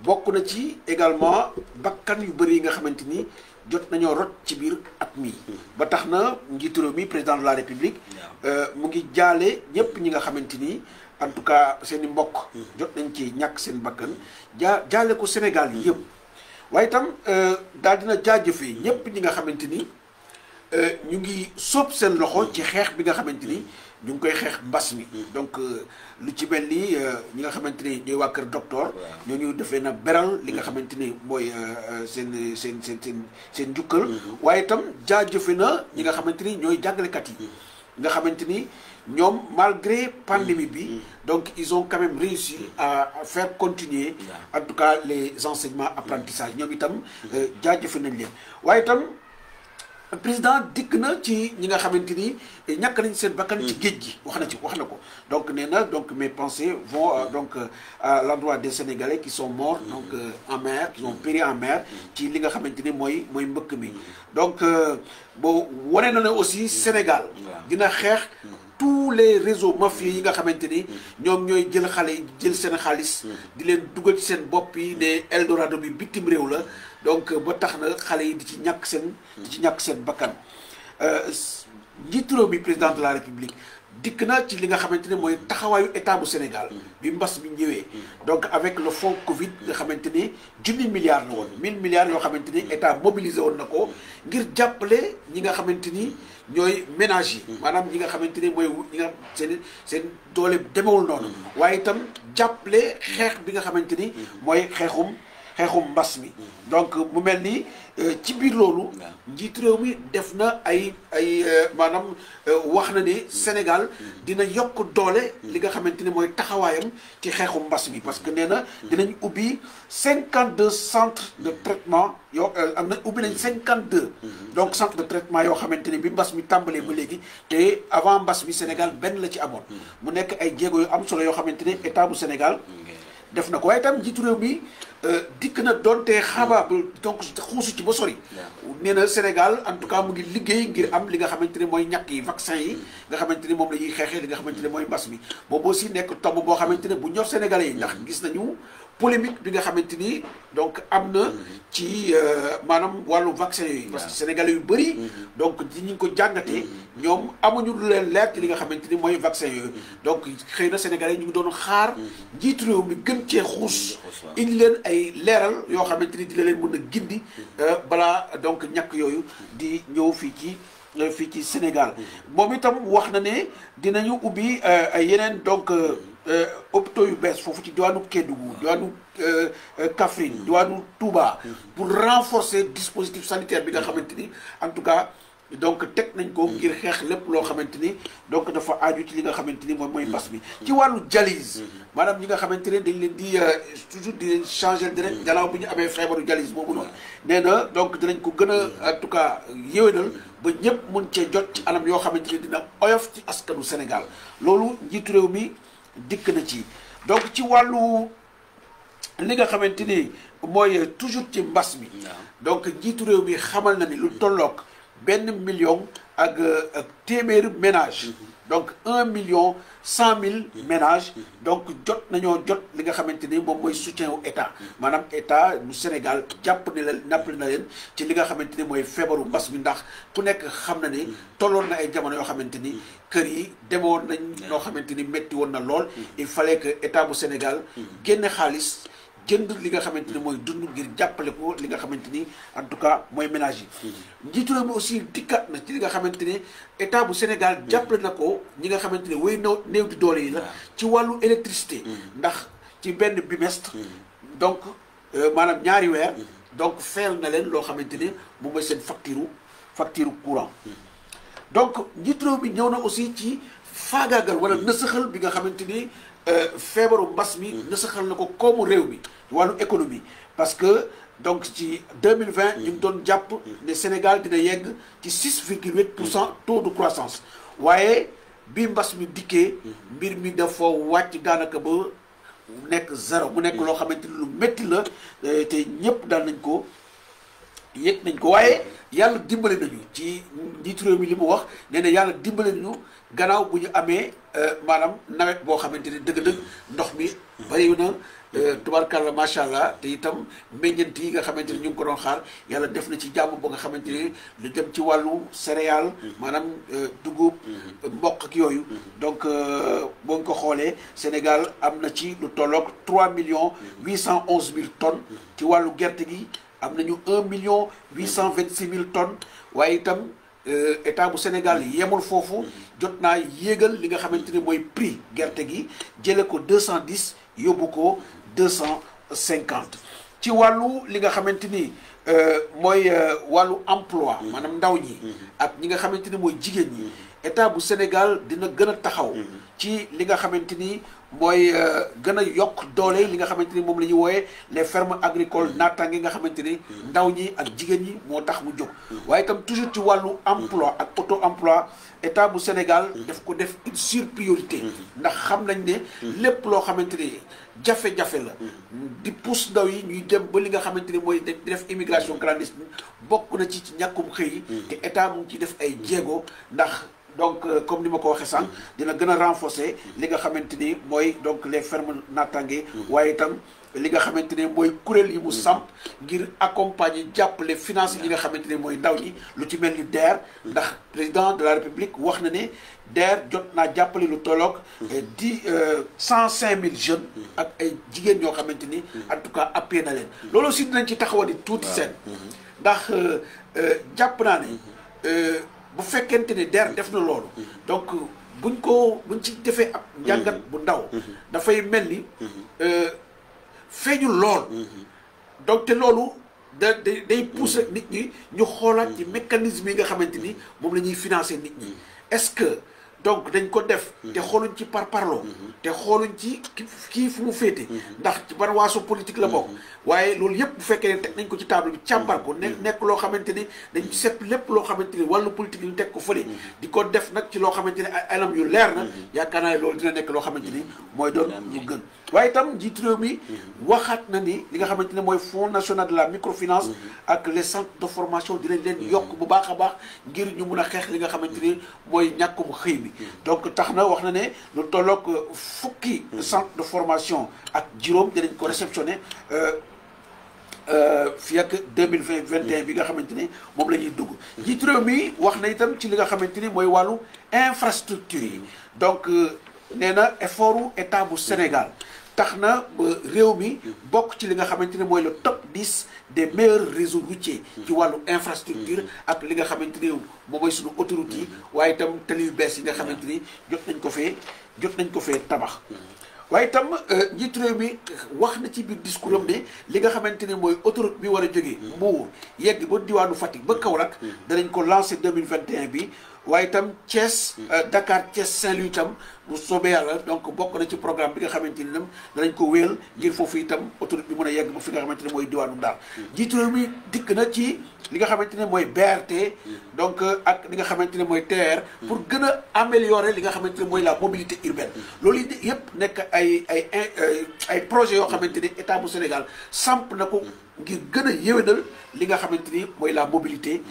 S2: bokk na ci également bakkan yu bëri yi nga xamante ni jot nañoo rot ci biir at mi ba tax na njiitu réew mi président de la république mu ngi jaale ñëpp ñi nga xamante ni en tout cas seen i mbokk jot nañ ci ñàkk seen bakkan jaale ko Sénégal yi yëpp waaye itam daal dina jaajëfee ñëpp ñi nga xamante ni ñu ngi sóob seen loxo ci xeex bi nga xamante ni ñu ngi koy xeex mbas mi donc lu ci mel ni ñi nga xamante ni ñooy waa kër docteur ñooñu defee na beral li nga xamante ni mooy seen njukkal waaye itam jaajëfe na ñi nga xamante ni ñooy jàngalekat yi nga xamante ni ñoom malgré pandémie bi donc ils ont quand même réussi à faire continuer en tout cas les enseignements apprentissages ñoom itam jaajëfe nañ leen waaye itam président dikk na ci ñi nga xamante ni ñàkk nañ seen bakkan ci géej gi wax na ko donc nee na donc mes pensées vont donc à l'endroit des Sénégalais qui sont morts donc en mer qui ont péri en mer ci li nga xamante ni mooy mbëkk mi donc bon wane na ne aussi Sénégal dina xeex tous les réseaux mafieux yi nga xamante ni ñoom ñooy jël xale yi jël seen xaalis di leen dugal ci seen bopp yi ne Eldorado bi bitim réew la donc ba tax na xale yi di ci ñàkk seen bakkan njiitu réew mi président de la République dikk na ci li nga xamante ne mooy taxawaayu état bu Sénégal bi mbas bi ñëwee donc avec le fonds Covid nga xamante ni 1000 milliards la woon 1000 milliards yoo xamante ni état mobilisé woon na ko ngir jàppale ñi nga xamante ni ñooy ménage yi maanaam ñi nga xamante ni mooy ñi nga seen doole demewul noonu waaye itam jàppale xeex bi nga xamante ni mooy xeexum mbas mi donc mu mel ni ci biir loolu njiitu réew mi def na ay maanaam wax na ni Sénégal dina yokk doole li nga xamante ni mooy taxawaayam ci xeexu mbas mi parce que nee na dinañ ubbi 52 centres de traitement yoo am na ubbi nañ 52 donc centres de traitement yoo xamante ni bi mbas mi tàmbalee ba léegi te avant mbas mi Sénégal benn la ci amoon mu nekk ay jéego yu am solo yoo xamante ni état bu Sénégal def na ko waaye itam njiitu réew mi dikk na doonte xabaabul donc xuusu ci ba sori nee na Sénégal en tout cas mu ngi liggéey ngir am li nga xamante ne mooy ñàkk yi vaccin yi nga xamante ni moom la ñuy xeexee li nga xamante ne mooy mbas mi boobu aussi nekk tomb boo xamante ne bu ñor Sénégalais yi ndax gis nañu polémique bi nga xamante ni donc am na ci maanaam wàllu vaccin yooyu parce que Sénégalais yu bëri donc di ñu ko jàngatee ñoom amuñu lu leen leer ci li nga xamante ni mooy vaccin yooyu donc xëy na Sénégalais ñu ngi doon xaar njiitu réew mi gën cee xuus indi leen ay leeral yoo xamante ni dina leen mën a gindi balaa donc ñàkk yooyu di ñëw fii ci Sénégal moom itam wax na ne dinañu ubbi ay yeneen donc hôpitaux yu bees foofu ci diwaanu Kédougou diwaanu Kaffrine diwaanu Touba pour renforcer dispositif sanitaire bi nga xamante ni en tout cas donc teg nañ ko ngir xeex lépp loo xamante ni donc dafa aaju ci li nga xamante ni moom mooy mbas mi ci wàllu dialyse maanaam ñi nga xamante ne dañ leen di toujours di leen changer direct gannaaw bu ñu amee feebaru dialyse boobu noonu nee na donc dinañ ko gën a en tout cas yéwénal ba ñëpp mun cee jot ci anam yoo xamante ni dina oyof ci askanu Sénégal loolu njiitu réew mi dikk na ci donc ci wàllu li nga xamante ni mooy toujours ci mbas mi donc njiitu réew mi xamal na ni lu tolloog 1 million ak téeméeri ménage donc 1,1 million ménages donc jot li nga xamante ni moom mooy soutien wu état maanaam état bu Sénégal jàpp ne la nappali na leen ci li nga xamante ni mooy feebaru mbas mi ndax ku nekk xam na ni tolloon na ay jamono yoo xamante ni kër yi demoon nañ noo xamante ni métti woon na lool il fallait que état bu Sénégal génne xaalis jënd li nga xamante ni mooy dund ngir jàppale ko li nga xamante ni en tout cas mooy ménage yi njiitu réew mi aussi dikkat na ci li nga xamante ni état bu Sénégal jàppale na ko ñi nga xamante ni way néew di doole yi la ci wàllu électricité ndax ci benn bimestre donc maanaam ñaari weer donc fayal na leen loo xamante ni moom mooy seen facture courant donc njiitu réew mi ñëw na aussi ci faagaagal wala nësaxal bi nga xamante ni feebaru mbas mi nësaxal na ko koomu réew mi wàllu économie parce que donc ci 2020 ñu ngi doon jàpp ne Sénégal dina yegg ci 6,8% taux de croissance waaye bi mbas mi dikkee mbir mi dafa wàcc daanaka ba nekk zéro mu nekk loo xamante ni lu métti la te ñëpp daal nañ ko yëg nañ ko waaye yàlla dimbale nañu ci njiitu réew mi li mu wax nee na yàlla dimbale nañu gannaaw bu ñu amee maanaam nawet boo xamante ni dëgg-dëgg ndox mi bari na tubarkalla macha allah te itam meññeent yi nga xamante ni ñu ngi ko doon xaar yàlla def na ci jàmm ba nga xamante ni lu dem ci wàllu céréale maanaam dugub mboq ak yooyu donc boo ñu ko xoolee Sénégal am na ci lu tolloog 3,811,000 tonnes ci wàllu gerte gi am nañu 1,826,000 tonnes waaye itam état bu Sénégal yemul foofu jot naa yéegal li nga xamante ni mooy prix gerte gi jële ko 210 yóbbu ko 250 ci wàllu li nga xamante ni mooy wàllu emploi maanaam ndaw ñi ak ñi nga xamante ni mooy jigéen ñi état bu Sénégal dina gën a taxaw ci li nga xamante ni mooy gën a yokk doole li nga xamante ni moom la ñuy wooyee les fermes agricoles naataange nga xamante ni ndaw ñi ak jigéen ñi moo tax mu jóg waaye itam toujours ci wàllu emploi ak auto emploi état bu Sénégal daf ko def une surpriorité ndax xam nañ ne lépp loo xamante ni jafe-jafe la di pousse ndaw yi ñuy dem ba li nga xamante ni mooy di def immigration clandestine bokk na ci ñàkkum xëy yi te état mu ngi ci def ay jéego ndax donc comme ni ma ko waxee sànq dina gën a renforcer li nga xamante ni mooy donc les fermes naataange waaye itam li nga xamante ne mooy kuréel yi mu samp ngir accompagner jàppale financer yi nga xamante ne mooy ndaw ñi lu ci mel ni DER ndax président de la République wax na ne DER jot naa jàppale lu tolloog 105 000 jeunes ak ay jigéen ñoo xamante ni en tout cas appuyé na leen loolu aussi dinañ ci taxawadi tuuti seen ndax jàpp naa ne bu fekkente ne DER def na loolu donc buñ ci defee ab njàngat bu ndaw dafay mel ni feeñul lool donc te loolu day pousser nit ñi ñu xoolaat ci mécanisme yi nga xamante ni moom la ñuy financer nit ñi est-ce que donc dañ ko def te xooluñ ci parparloo te xooluñ ci kii fu mu féete ndax ci ban waaso politique la bokk waaye loolu yëpp bu fekkee ne teg nañ ko ci table bi càmbar ko nekk loo xamante ni dañ ci sepp lépp loo xamante ni wàllu politique ñu teg ko fële di ko def nag ci loo xamante ni ay anam yu leer na yaakaar naa loolu dina nekk loo xamante ni mooy doon ñu gën waaye itam njiitu réew mi waxaat na ni li nga xamante ne mooy fonds national de la microfinance ak les centres de formation dinañ leen yokk bu baax a baax ngir ñu mun a xeex li nga xamante ni mooy ñàkkum xëy mi donc tax na wax na ne lu tolloog fukki centre de formation ak juróom dinañ ko réceptionné fii ak 2021 bi nga xamante ni moom la ñuy dugg njiitu réew mi wax na itam ci li nga xamante ni mooy wàllu infrastructure yi donc nee na effortu état bu Sénégal tax na ba réew mi bokk ci li nga xamante ni mooy le top 10 des meilleurs réseaux routiers ci wàllu infrastructure ak li nga xamante ni moom mooy suñu autoroute yi waaye itam tali yu bees yi nga xamante ni jot nañ ko fee tabax waaye itam njiitu réew mi wax na ci biir discours am ne li nga xamante ni mooy autoroute bi war a jógee Mbour yegg ba diwaanu Fatick ba Kaolack danañ ko lancer 2021 bi waaye itam Thiès Dakar Thiès Saint-Louis itam bu soobee yàlla donc bokk na ci programme bi nga xamante ni nam danañ ko wéyal ngir foofu itam autoroute bi mën a yegg ba fi nga xamante ne mooy diwaanu Ndar njiitu réew mi dikk na ci li nga xamante ne mooy BRT donc ak li nga xamante ne mooy TER pour gën a améliorer li nga xamante ne mooy la mobilité urbaine loolu yëpp nekk ay projets yoo xamante ni état bu Sénégal samp na ko ngir gën a yéwénal li nga xamante ni mooy la mobilité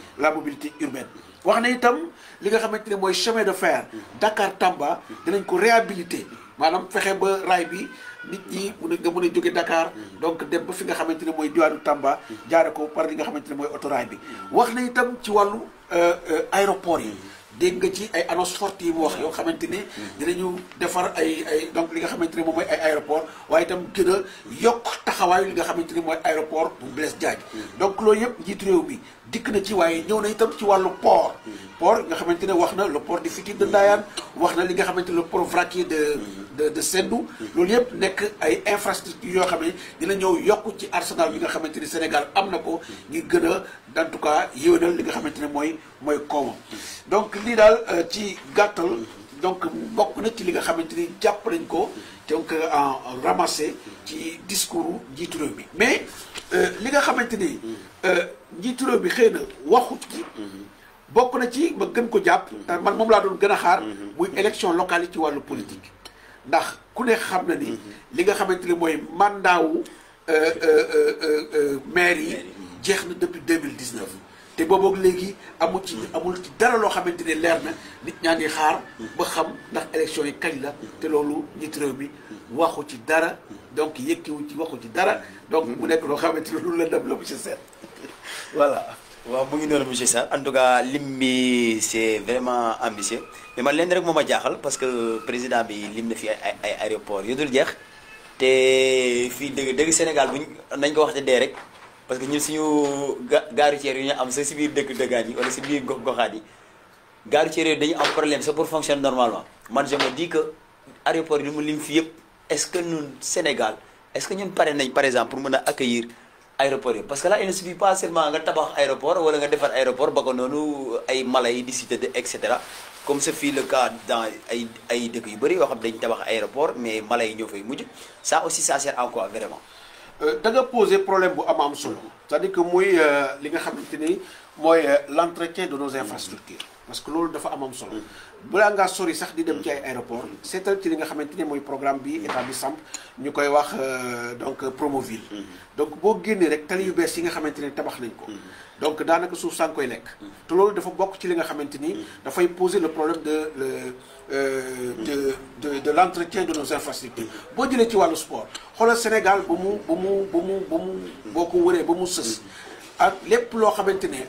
S2: urbaine wax na itam li nga xamante ne mooy chemin de fer Dakar Tamba dinañ ko réhabiliter maanaam fexe ba raay bi nit ñi nga mën a jóge Dakar donc dem ba fi nga xamante ne mooy diwaanu Tamba jaare ko par li nga xamante ne mooy autorail bi wax na itam ci wàllu aéroport yi dégg nga ci ay annonce forte yi mu wax yoo xamante ne dinañu defar ay donc li nga xamante ne moom mooy ay aéroport waaye itam gën a yokk taxawaayu li nga xamante ne mooy aéroport bu Blaise Diagne donc loolu yëpp njiitu réew mi dikk na ci waaye ñëw na itam ci wàllu port nga xamante ne wax na le port du futur de Ndayane wax na li nga xamante ne le port vraquier de Sendou loolu yëpp nekk ay infrastructures yoo xam ne dina ñëw yokk ci arsenal bi nga xamante ni Sénégal am na ko ngir gën a en tout cas yéwénal li nga xamante ne mooy koomam donc lii daal ci gàttal donc bokk na ci li nga xamante ni jàpp nañ ko donc en ramassé ci discours njiitu réew mi mais li nga xamante ni njiitu réew mi xëy na waxut ci bokk na ci ma gën ko jàpp man moom laa doon gën a xaar muy élection locale yi ci wàllu politique ndax ku ne xam na ni li nga xamante ni mooy mandat wu maire yi jeex na depuis 2019 te booboog léegi amul ci dara loo xamante ne leer na nit ñaa ngi xaar ba xam ndax élection yi kañ la te loolu njiitu réew mi waxu ci dara donc yëkkiwu ci waxu ci dara donc mu nekk loo xamante ne lu la dem la monsieur Sène voilà.
S1: waaw mu ngi noonu monsieur Sarr en tout cas lim bi c'est vraiment ambitieux mais man leen rek moo ma jaaxal parce que président bi lim na fi ay aéroport yu dul jeex te fii dëgg Sénégal buñ nañ ko wax te dee rek parce que ñun suñu gare routière yu ñu am sa si biir dëkkaan yi wala si biir goxaat yi gare routière yooyu dañu am problème c'est pour fonctionner normalement man je me dis que aéroport yi li mu lim fi yëpp est-ce que ñun Sénégal est-ce que ñun pare nañ par exemple pour mën a accueillir aéroport yi parce que là il ne suffit pas seulement nga tabax aéroport wala nga defar aéroport ba ko noonu ay mala yi di cité et cetera comme ce fut le cas dans ay dëkk yu bëri yoo xam dañ tabax aéroport mais mala yi ñoo fay mujj ça aussi ça sert en quoi vraiment.
S2: da nga poser problème bu am solo c'est-à-dire que muy li nga xamante ni mooy l'entretien de nos infrastructures parce que loolu dafa am solo balaa ngaa sori sax di dem ci ay aéroport seetal ci li nga xamante ni mooy programme bi état bi samp ñu koy wax donc Promoville donc boo génnee rek tali yu bees yi nga xamante ne tabax nañ ko donc daanaka suuf saa nga koy lekk te loolu dafa bokk ci li nga xamante ni dafay poser le problème de l'entretien de nos infrastructures boo jëlee ci wàllu sport xoolal Sénégal ba mu boo ko wëree ba mu sës ak lépp loo xamante ne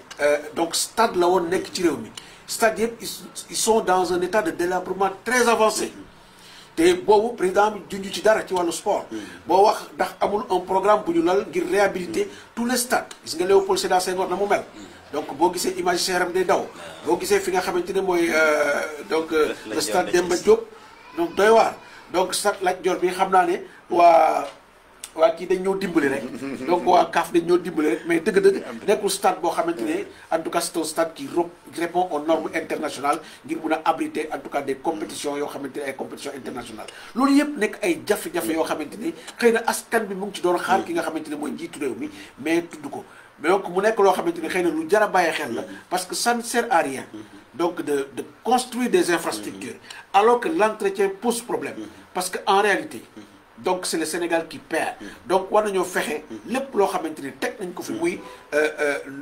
S2: donc stade la woon nekk ci réew mi stade yëpp ils sont dans un état de délabrement très avancé te boobu président bi junj ci dara ci wàllu sport boo wax ndax amul un programme bu ñu lal ngir réhabiliter tous les stades gis nga Léopold Sédar Senghor na mu mel donc boo gisee image CRM day daw boo gisee fi nga xamante ne mooy donc le stade Demba Diop donc doy waar donc stade Lat Dior bi xam naa ne waa kii dañ ñoo dimbali rek donc waa CAF dañ ñoo dimbali rek mais dëgg-dëgg nekkul stade boo xamante ne en tout cas c'est un stade qui répond aux normes internationales ngir mun a abriter en tout cas des compétitions yoo xamante ne ay compétitions internationales loolu yëpp nekk ay jafe-jafe yoo xamante ni xëy na askan bi mu ngi ci doon xaar ki nga xamante ne mooy njiitu réew mi mais tudd ko mais donc mu nekk loo xamante ni xëy na lu jar a bàyyi xel la parce que ça ne sert à rien donc de construire des infrastructures alors que l'entretien pose problème parce que en réalité donc c'est le Sénégal qui perd donc war nañoo fexe lépp loo xamante ni teg nañ ko fi muy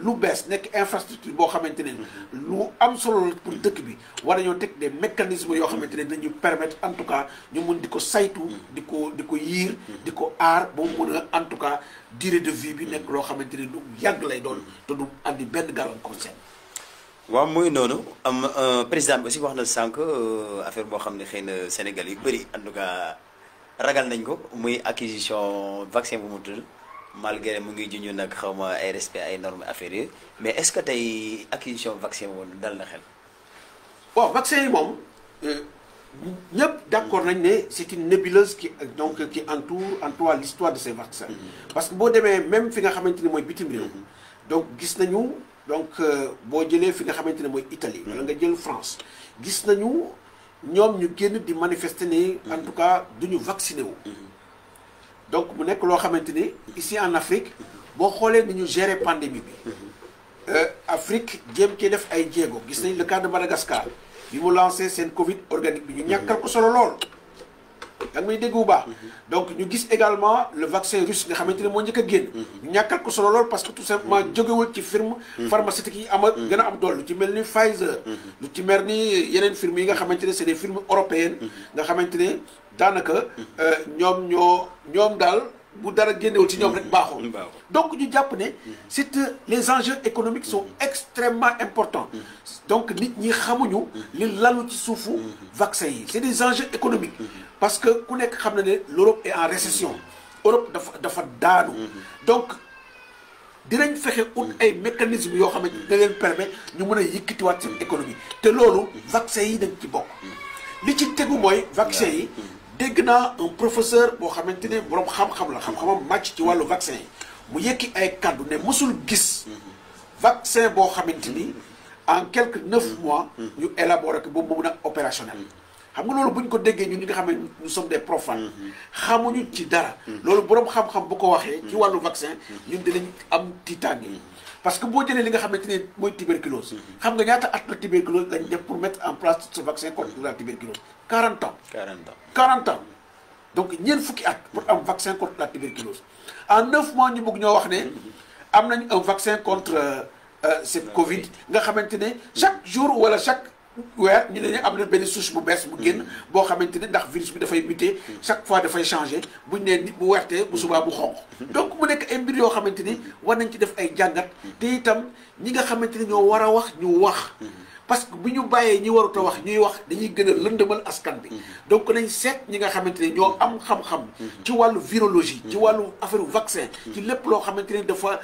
S2: lu bees nekk infrastructure boo xamante ne lu am solo la pour dëkk bi war nañoo teg des mécanismes yoo xamante ne dañu permettre en tout cas ñu mun di ko saytu di ko yiir di ko aar ba mu mun a en tout cas durée de vie bi nekk loo xamante ne lu yàgg lay doon te du andi benn gàllankoor seen.
S1: waaw muy noonu am président bi aussi wax na sànq affaire boo xam ne xëy na Sénégal yu bëri en tout cas. ragal nañ ko muy acquisition vaccin bu mu tudd malgré mu ngi junj nag xaw ma ay respect ay normes affaires yi mais est-ce que tey acquisition vaccin woon dal na xel.
S2: waaw vaccin yi moom ñëpp d'accord nañ ne c'est une nébuleuse qui entoure l'histoire de ces vaccins. parce que boo demee même fi nga xamante ne mooy bitim réew. donc gis nañu donc boo jëlee fi nga xamante ne mooy Italie. wala nga jël France gis nañu. ñoom ñu génn di manifester ni en tout cas duñu vacciné wu donc mu nekk loo xamante ni ici en Afrique boo xoolee ni ñu gérer pandémie bi Afrique jéem cee def ay jéego gis nañ le cas de Madagascar bi mu lancé seen Covid organique bi ñu ñàkkal ko solo lool da nga may dégg bu baax donc ñu gis également le vaccin russe nga xamante ne moo njëkk a génn ñu ñàkkal ko solo lool parce que tout simplement jógewul ci firme pharmaceutique yi gën a am doole lu ci mel ni Pfizer lu ci mel ni yeneen firmes yi nga xamante ne c'est des firmes européennes nga xamante ne daanaka ñoom daal bu dara génnewul ci ñoom rek baaxul donc ñu jàpp ne c'est les enjeux économiques sont extrêmement importants donc nit ñi xamuñu li lalu ci suufu vaccin yi c'est des enjeux économiques parce que ku nekk xam na ne l'Europe est en récession Europe dafa daanu donc dinañ fexe ut ay mécanismes yoo xamante ne da leen permettre ñu mën a yëkkatiwaat seen économie te loolu vaccin yi dañ ci bokk li ci tegu mooy vaccin yi dégg naa un professeur boo xamante ne boroom xam-xam la xam-xamam màcc ci wàllu vaccin yi mu yëkki ay kàddu ne mësul gis vaccin boo xamante ni en quelques 9 mois ñu élaboré ko boobu mu mën a opérationnel xam nga loolu bu ñu ko déggee ñun ñi nga xam ne nous sommes des profanes xamuñu ci dara loolu boroom xam-xam bu ko waxee ci wàllu vaccin ñun dinañ am tiitaange parce que boo jëlee li nga xamante ne mooy tuberculose xam nga ñaata at la tuberculose lañ def pour mettre en place ce vaccin contre la tuberculose 40 ans 40 ans donc ñeent fukki at pour am vaccin contre la tuberculose en 9 mois ñu bëgg ñoo wax ne am nañ un vaccin contre cette Covid nga xamante ne chaque jour wala chaque weer ñu ne am na benn souche bu bees bu génn boo xamante ne ndax virus bi dafay muter chaque fois dafay changer buñ ne nit bu wertee bu subaa bu xonq donc mu nekk ay mbir yoo xamante ni war nañ ci def ay jàngat te itam ñi nga xamante ni ñoo war a wax ñu wax parce que bu ñu bàyyee ñi warut a wax ñuy wax dañuy gën a lëndëmal askan bi donc nañ seet ñi nga xamante ne ñoo am xam-xam ci wàllu virologie ci wàllu affaire vaccin ci lépp loo xamante ne dafa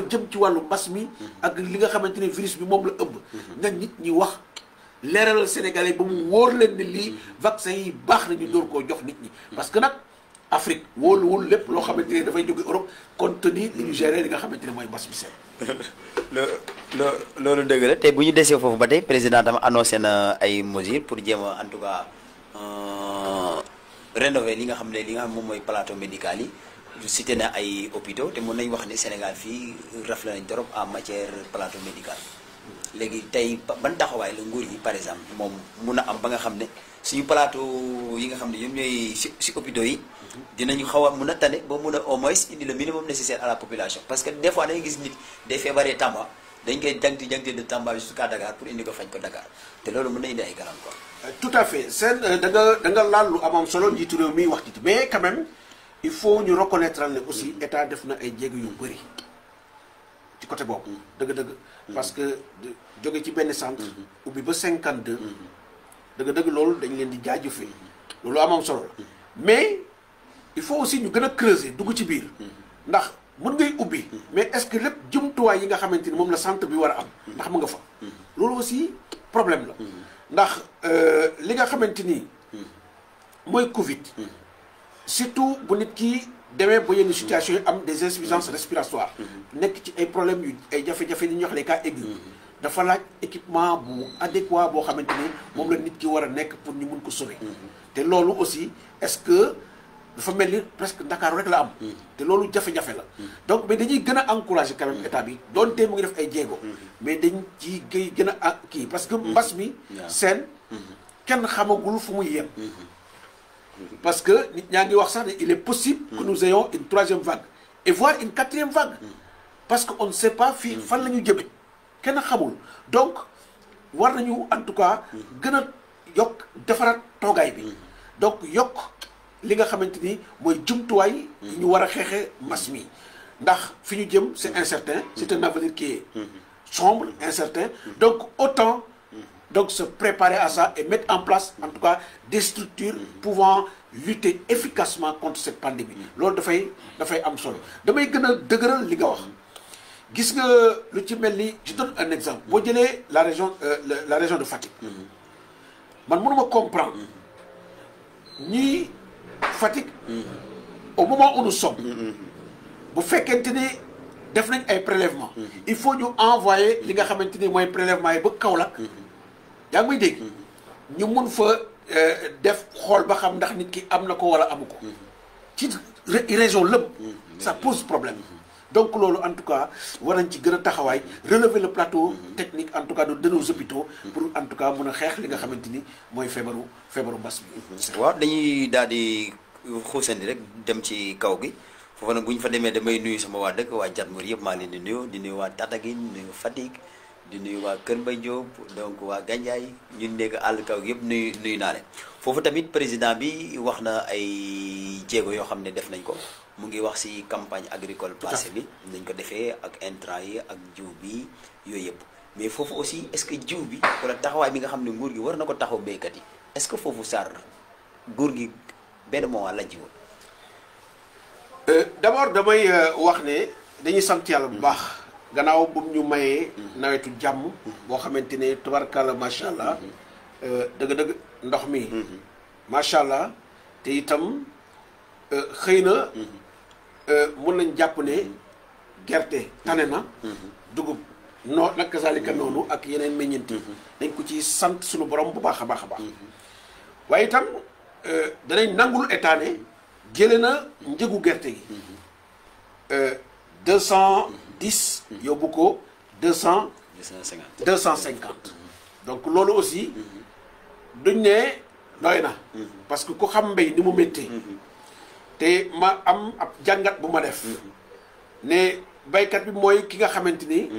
S2: jëm ci wàllu mbas mi ak li nga xamante ne virus bi moom la ëmb nga nit ñi wax leeralal Sénégalais ba mu wóor leen ne lii vaccin yi baax na ñu door koo jox nit ñi parce que nag Afrique wóoluwul lépp loo xamante ne dafay jóge Europe compte tenu li ñu géré li nga xamante ne mooy mbas bi seen.
S1: loolu dëgg la te bu ñu desee foofu ba tey président tam annoncé na ay mesures pour jéem a en tout cas rénover li nga xam moom mooy plateau médical yi. cité na ay hôpitaux te mën nañ wax ne Sénégal fii rafle nañ trop en matière plateau médical léegi tey ban taxawaay la nguur gi par exemple moom mun a am ba nga xam ne suñu plateau yi nga xam ne ñoom ñooy si hôpitaux yi dinañu xaw a mun a tane ba mun a au moins indi le minimum nécessaire à la population parce que des fois da ngay gis nit day feebaree Tamba dañ koy jangti de Tamba jusqu'à Dakar pour indi ko faj ko Dakar te loolu mën na indi ay gàllankoor.
S2: tout à fait seen da nga laal lu am solo njiitu réew mi wax ci mais quand même il faut ñu reconnaître ne aussi état def na ay jéego yu bëri ci côté boobu. dëgg-dëgg parce que jóge ci benn centre. ubbi ba 52. dëgg-dëgg loolu dañ leen di jaajëfee. loolu am solo la mais il faut aussi ñu gën a creuser dugg ci biir. ndax mën ngay ubbi. mais est-ce que lépp jumtuwaay yi nga xamante ni moom la centre bi war a am. ndax mu nga fa. loolu aussi problème la. ndax li nga xamante ni mooy Covid. surtout bu nit ki demee ba yenn situation yi am des insuffisances respiratoires nekk ci ay problèmes yu ay jafe-jafe li ñuy wax les cas aigus dafa laaj équipement bu adéquat boo xamante ni moom la nit ki war a nekk pour ñu mun ko sauver te loolu aussi est-ce que dafa mel ni presque Ndakaaru rek la am te loolu jafe-jafe la donc mais dañuy gën a encourager quand même état bi doonte mu ngi def ay jéego mais dañ ci gën a kii parce que mbas mi seen kenn xamagul fu muy yem parce que nit ñaa ngi wax sax ne il est possible que nous ayons une troisième vague et voire une quatrième vague parce que on ne sait pas fii fan la ñu jëme kenn xamul donc war nañu en tout cas gën a yokk defaraat toogaay bi donc yokk li nga xamante ni mooy jumtuwaay yi ñu war a xeexee mbas mi ndax fi ñu jëm c'est incertain c'est un avenir qui est sombre incertain donc autant donc se préparer à ça et mettre en place en tout cas des structures pouvant lutter efficacement contre cette pandémie loolu dafay am solo damay gën a dëgëral li nga wax gis nga lu ci mel ni je donne un exemple boo jëlee la région de Fatick man mënuma comprendre ñii Fatick au moment où nous sommes bu fekkente ni def nañ ay prélèvements il faut ñu envoyer li nga xamante ni mooy prélèvement yi ba Kaolack yaa ngi may dégg ñu mun fa def xool ba xam ndax nit ki am na ko wala amu ko ci région lëpp ça pose problème donc loolu en tout cas war nañ ci gën a taxawaay relever le plateau technique en tout cas de nos hôpitaux pour en tout cas mun a xeex li nga xamante ni mooy feebaru mbas bi.
S1: waaw dañuy daal di xuusandi rek dem ci kaw gi foofu nag bu ñu fa demee damay nuyu sama waa dëkk waa Jatmour yëpp maa leen di nuyu waa Tataguine nuyu Fatick. di nuyu waa Kër Mbaye Diop donc waa Gandiaye ñun nekk àll kaw yëpp nuyu naa leen foofu tamit président bi wax na ay jéego yoo xam ne def nañ ko mu ngi wax ci campagne agricole passée bi nañ ko defee ak intrant yi ak jiw bi yooyu yëpp mais foofu aussi est-ce que jiw bi wala taxawaay bi nga xam ne nguur gi war na ko taxaw béykat yi est-ce que foofu Sarr nguur gi benn moment la jiw.
S2: d'abord damay wax ne dañuy sant yàlla bu baax. gannaaw bu ñu mayee nawetu jàmm boo xamante ne tubarkalla macha allah dëgg-dëgg ndox mi macha allah te itam xëy na mun nañ jàpp ne gerte tane na dugub nag kazalika noonu ak yeneen meññeenti dañ ko ci sant suñu borom bu baax a baax a baax waaye itam danañ nangul état ne jële na njëgu gerte gi 210 yóbbu ko 250 donc loolu aussi duñ ne doy na parce que ku xam mbéy ni mu méttee te ma am ab jàngat bu ma def ne baykat bi mooy ki nga xamante ni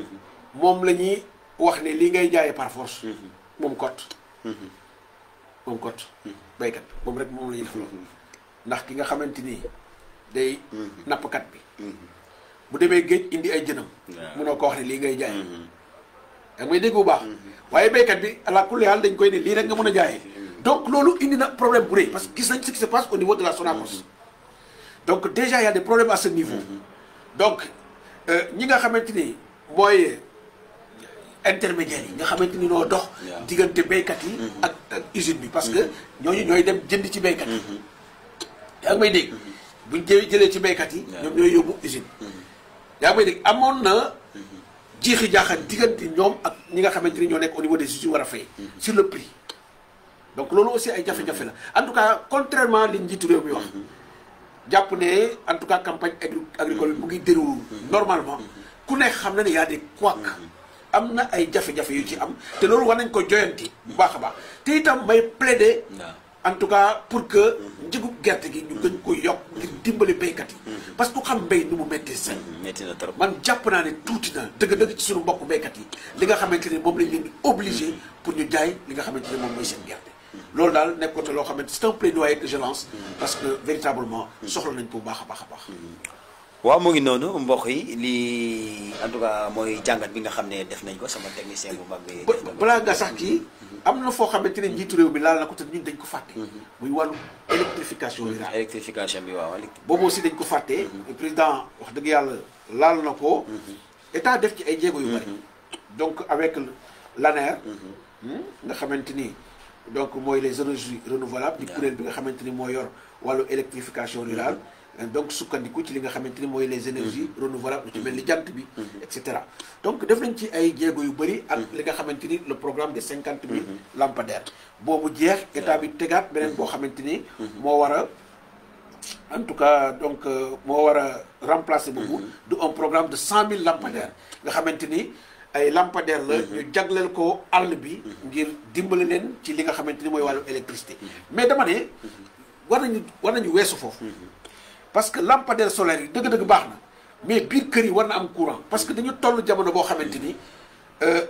S2: moom la ñuy wax ne lii ngay jaayee par force moom kot baykat bi moom rek moom la ñuy def loolu ndax ki nga xamante ni day nappkat bi bu demee géej indi ay jënam munoo ko wax ne lii ngay jaay da may dégg bu baax waaye béykat bi à la kulli haal dañ koy ne lii rek nga mën a jaayee donc loolu indi na problème bu rëy parce que gis nañ ce qui se passe au niveau de la Sonacos donc déjà il y a des problèmes à ce niveau donc ñi nga xamante ni mooy intermédiaires yi nga xamante ni noo dox diggante béykat yi ak usine bi parce que ñooñu ñooy dem jënd ci béykat yi yaa ngi may dégg buñ jëlee ci béykat yi ñoom ñooy yóbbu usine yaa ngi may dégg amoon na jiixi jaaxal diggante ñoom ak ñi nga xamante ni ñoo nekk au niveau des usines war a fay sur le prix donc loolu aussi ay jafe-jafe la en tout cas contrairement li njiitu réew mi wax jàpp ne en tout cas campagne agricole mu ngi déroule normalement ku nekk xam na ne y a des couacs am na ay jafe-jafe yu ci am te loolu war nañ ko joyanti bu baax a baax te itam may plaider en tout cas pour que njëgu gerte gi ñu gën ko yokk ngir dimbali béykat yi parce que ku xam mbéy nu mu métti sañ
S1: métti na trop
S2: man jàpp naa ne tuuti na dëgg-dëgg ci suñu mbokku béykat yi li nga xamante ne moom lañ leen di obligé pour ñu jaay li nga xamante ne moom mooy seen gerte loolu daal nekkoon loo xamante c'est un plaidoyer que je lance parce que véritablement soxla nañ ko bu baax a baax a baax
S1: waaw mu ngi noonu mbokk yi lii en tout cas mooy jàngat bi nga xam ne def nañ ko sama technicien bu mag bi
S2: balaa nga sax kii am na foo xamante ne njiitu réew mi laal na ko te ñun dañ ko fàtte muy wàllu électrification rurale
S1: électrification bi waaw
S2: boobu aussi dañ ko fàtte président wax dëgg yàlla laal na ko état def ci ay jéego yu bari donc avec l'ANER nga xamante ni donc mooy les énergies renouvelables di kuréel bi nga xamante ni moo yor wàllu électrification rurale donc sukkandiku ci li nga xamante ni mooy les énergies renouvelables lu ci mel ni jant bi et cetera donc def nañ ci ay jéego yu bëri ak li nga xamante ni le programme de 50 000 lampadaires boobu jeex état bi tegaat beneen boo xamante ni moo war a en tout cas donc moo war a remplacer boobu du un programme de 100 000 lampadaires nga xamante ni ay lampadaires la ñu jagleel ko àll bi ngir dimbali leen ci li nga xamante ni mooy wàllu électricité mais dama ne war nañu weesu foofu parce que lampadaire solaire yi dëgg-dëgg baax na mais biir kër yi war na am courant parce que dañu toll jamono boo xamante ni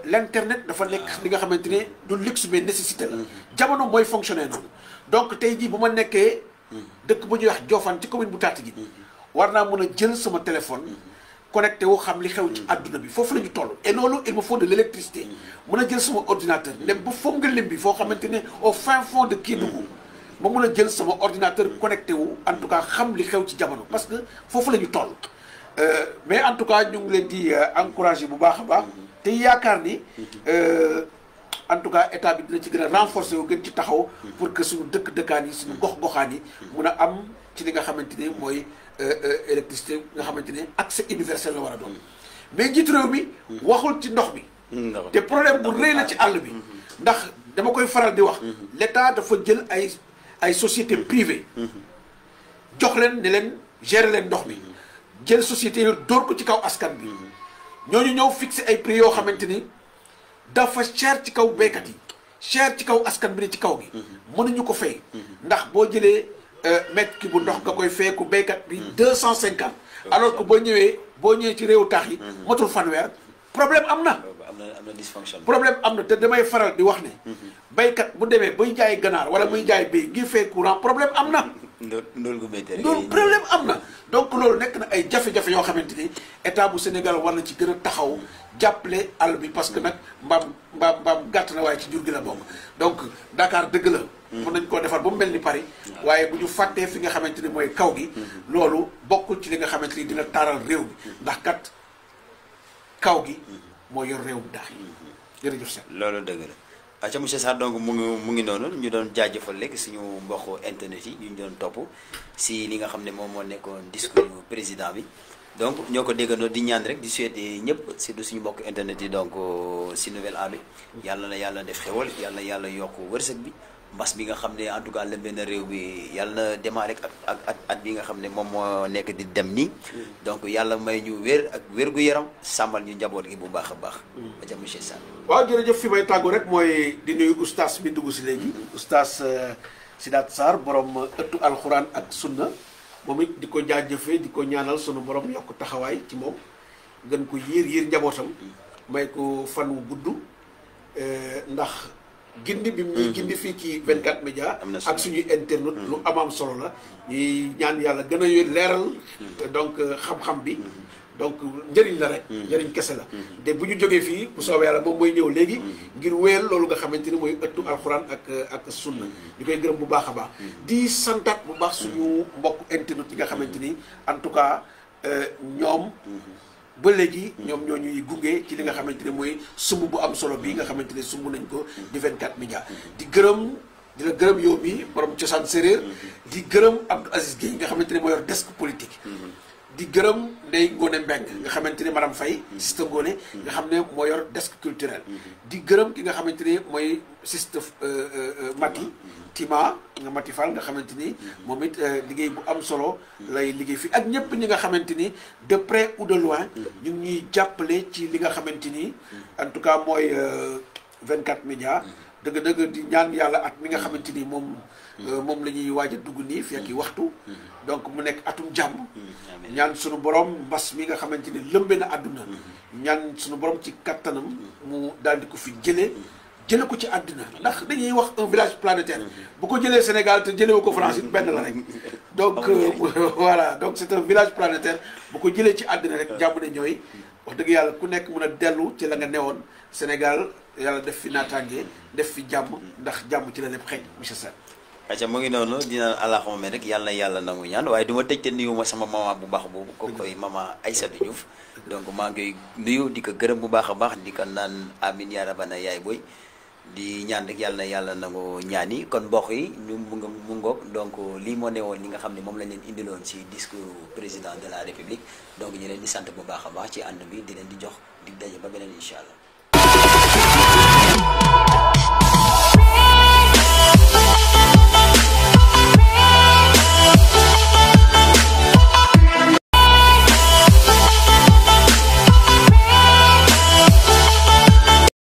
S2: l'internet dafa nekk li nga xamante ni du luxe mais nécessité la jamono mooy fonctionner noonu donc tey jii bu ma nekkee dëkk bu ñuy wax Diofane ci commune bu Tataguine war naa mën a jël sama téléphone connecté wu xam li xew ci àdduna bi foofu la ñu toll et loolu il me faut de l'électricité mën a jël sama ordinateur dem ba foog nga lim bi foo xamante ne au fin fond de Kédougou ma mën a jël sama ordinateur connecté wu en tout cas xam li xew ci jamono parce que foofu la ñu toll mais en tout cas ñu ngi leen di encourager bu baax a baax te yaakaar ni en tout cas état bi dina ci gën a renforcer wu gën ci taxaw pour que suñu dëkkaan yi suñu gox-goxaan yi mun a am ci li nga xamante ni mooy électricité nga xamante ne accès universel la war a doon mais njiitu réew mi waxul ci ndox mi te problème bu rëy la ci àll bi ndax dama koy faral di wax l'état dafa jël ay société privée jox leen ne leen gérer leen ndox mi jël société yi dóor ko ci kaw askan bi ñooñu ñëw fixé ay prix yoo xamante ni dafa cher ci kaw béykat yi cher ci kaw askan bi ne ci kaw gi mënuñu ko fay ndax boo jëlee mètre ki bu ndox nga koy feeku béykat bi 250 alors que boo ñëwee ci réewu taax yi matul fanweer problème am na problème am na te damay faral di wax ne béykat bu demee buy jaay ganaar wala muy jaay béy ngir fay courant problème am na loolu problème am na donc loolu nekk na ay jafe-jafe yoo xamante ni état bu Sénégal war na ci gën a taxaw jàppale àll bi parce que nag mbaam gàtt na waaye ci jur gi la bokk donc Dakar dëgg la mën nañ koo defar ba mu mel ni Paris waaye bu ñu fàttee fi nga xamante ni mooy kaw gi loolu bokkul ci li nga xamante ni dina taaral réew mi ndax kat kaw gi moo yor réew mi daax yi jërëjëf Seck
S1: loolu dëgg la aca monsieur Sarr donc mu ngi noonu ñu doon jaajëfal léegi suñu mbokku internet yi ñu doon topp si li nga xam ne moom moo nekkoon discours président bi donc ñoo ko déggandoo di ñaan rek di souhaiter ñëpp surtout suñu mbokku internet yi donc si nouvelle année yàlla na yàlla def xewal yàlla na yàlla yokk wërsëg bi mbas bi nga xam ne en tout cas lëmbee na réew bi yàlla na démarrer rek ak at bi nga xam ne moom moo nekk di dem nii donc yàlla may ñu wér ak wér-gu-yaram sàmmal ñu njaboot gi bu baax a baax aca monsieur Sarr
S2: waaw jërëjëf fi may tàggu rek mooy di nuyu oustaz bi dugg si léegi oustaz Sidaat Sarr borom ëttu alxuraan ak sunna moom it di ko jaajëfee di ko ñaanal sunu borom yokk taxawaay ci moom gën ko yiir njabootam may ko fan wu gudd ndax gindi bi muy gindi fii ci 24 médias ak suñuy internet lu am solo la ñuy ñaan yàlla gën a leeral donc xam-xam bi donc njëriñ la rek njëriñ kese la te bu ñu jógee fii bu soobee yàlla moom mooy ñëw léegi ngir wéyal loolu nga xamante ni mooy ëttu alxuraan ak sunna ñu koy gërëm bu baax a baax di santaat bu baax suñu mbokk internet yi nga xamante ni en tout cas ñoom ba léegi ñoom ñoo ñuy gunge ci li nga xamante ne mooy sumb bu am solo bi nga xamante ne sumb nañ ko di 24 médias di gërëm di la gërëm yow mi borom cosaan séeréer di gërëm Abdou Aziz Gueye nga xamante ne moo yor desk politique di gërëm Ndeye Ngone Mbeng nga xamante ne madame Faye sista Ngone nga xam ne moo yor desk culturel di gërëm ki nga xamante ne mooy sista Mati Tima nga Mati Fall nga xamante ni moom it liggéey bu am solo lay liggéey fii ak ñëpp ñi nga xamante ni de près ou de loin ñu ngi ñuy jàppale ci li nga xamante ni en tout cas mooy 24 médias dëgg-dëgg di ñaan yàlla at mi nga xamante ni moom la ñuy waaj a dugg nii fekki waxtu donc mu nekk atum jàmm ñaan sunu borom mbas mi nga xamante ni lëmbe na àdduna ñaan sunu borom ci kattanam mu daal di ko fi jële ko ci àdduna ndax dañuy wax un village planétaire bu ko jëlee Sénégal te jëlewu ko France it benn la rek donc voilà donc c'est un village planétaire bu ko jëlee ci àdduna rek jàmm ne ñooy wax dëgg yàlla ku nekk mën a dellu ci la nga newoon Sénégal yàlla def fi naataange def fi jàmm ndax jàmm ci la lépp xëy monsieur Sène
S1: acca mu ngi noonu dina àlaxama rek yàlla na yàlla nangu ñaan waaye du ma tëj te nuyu ma sama maman bu baax boobu ko koy maman Aïssatou Diouf donc maa ngi koy nuyu di ko gërëm bu baax a baax di ko naan amin yaa rabana yaay booy di ñaan rek yàlla na yàlla nangu ñaan yi kon mbokk yi ñu mu ngoog donc lii moo newoon li nga xam ne moom lañ leen indiloon ci discours président de la république donc ñu leen di sant bu baax a baax ci ànd bi di leen di jox di daje ba beneen incha allah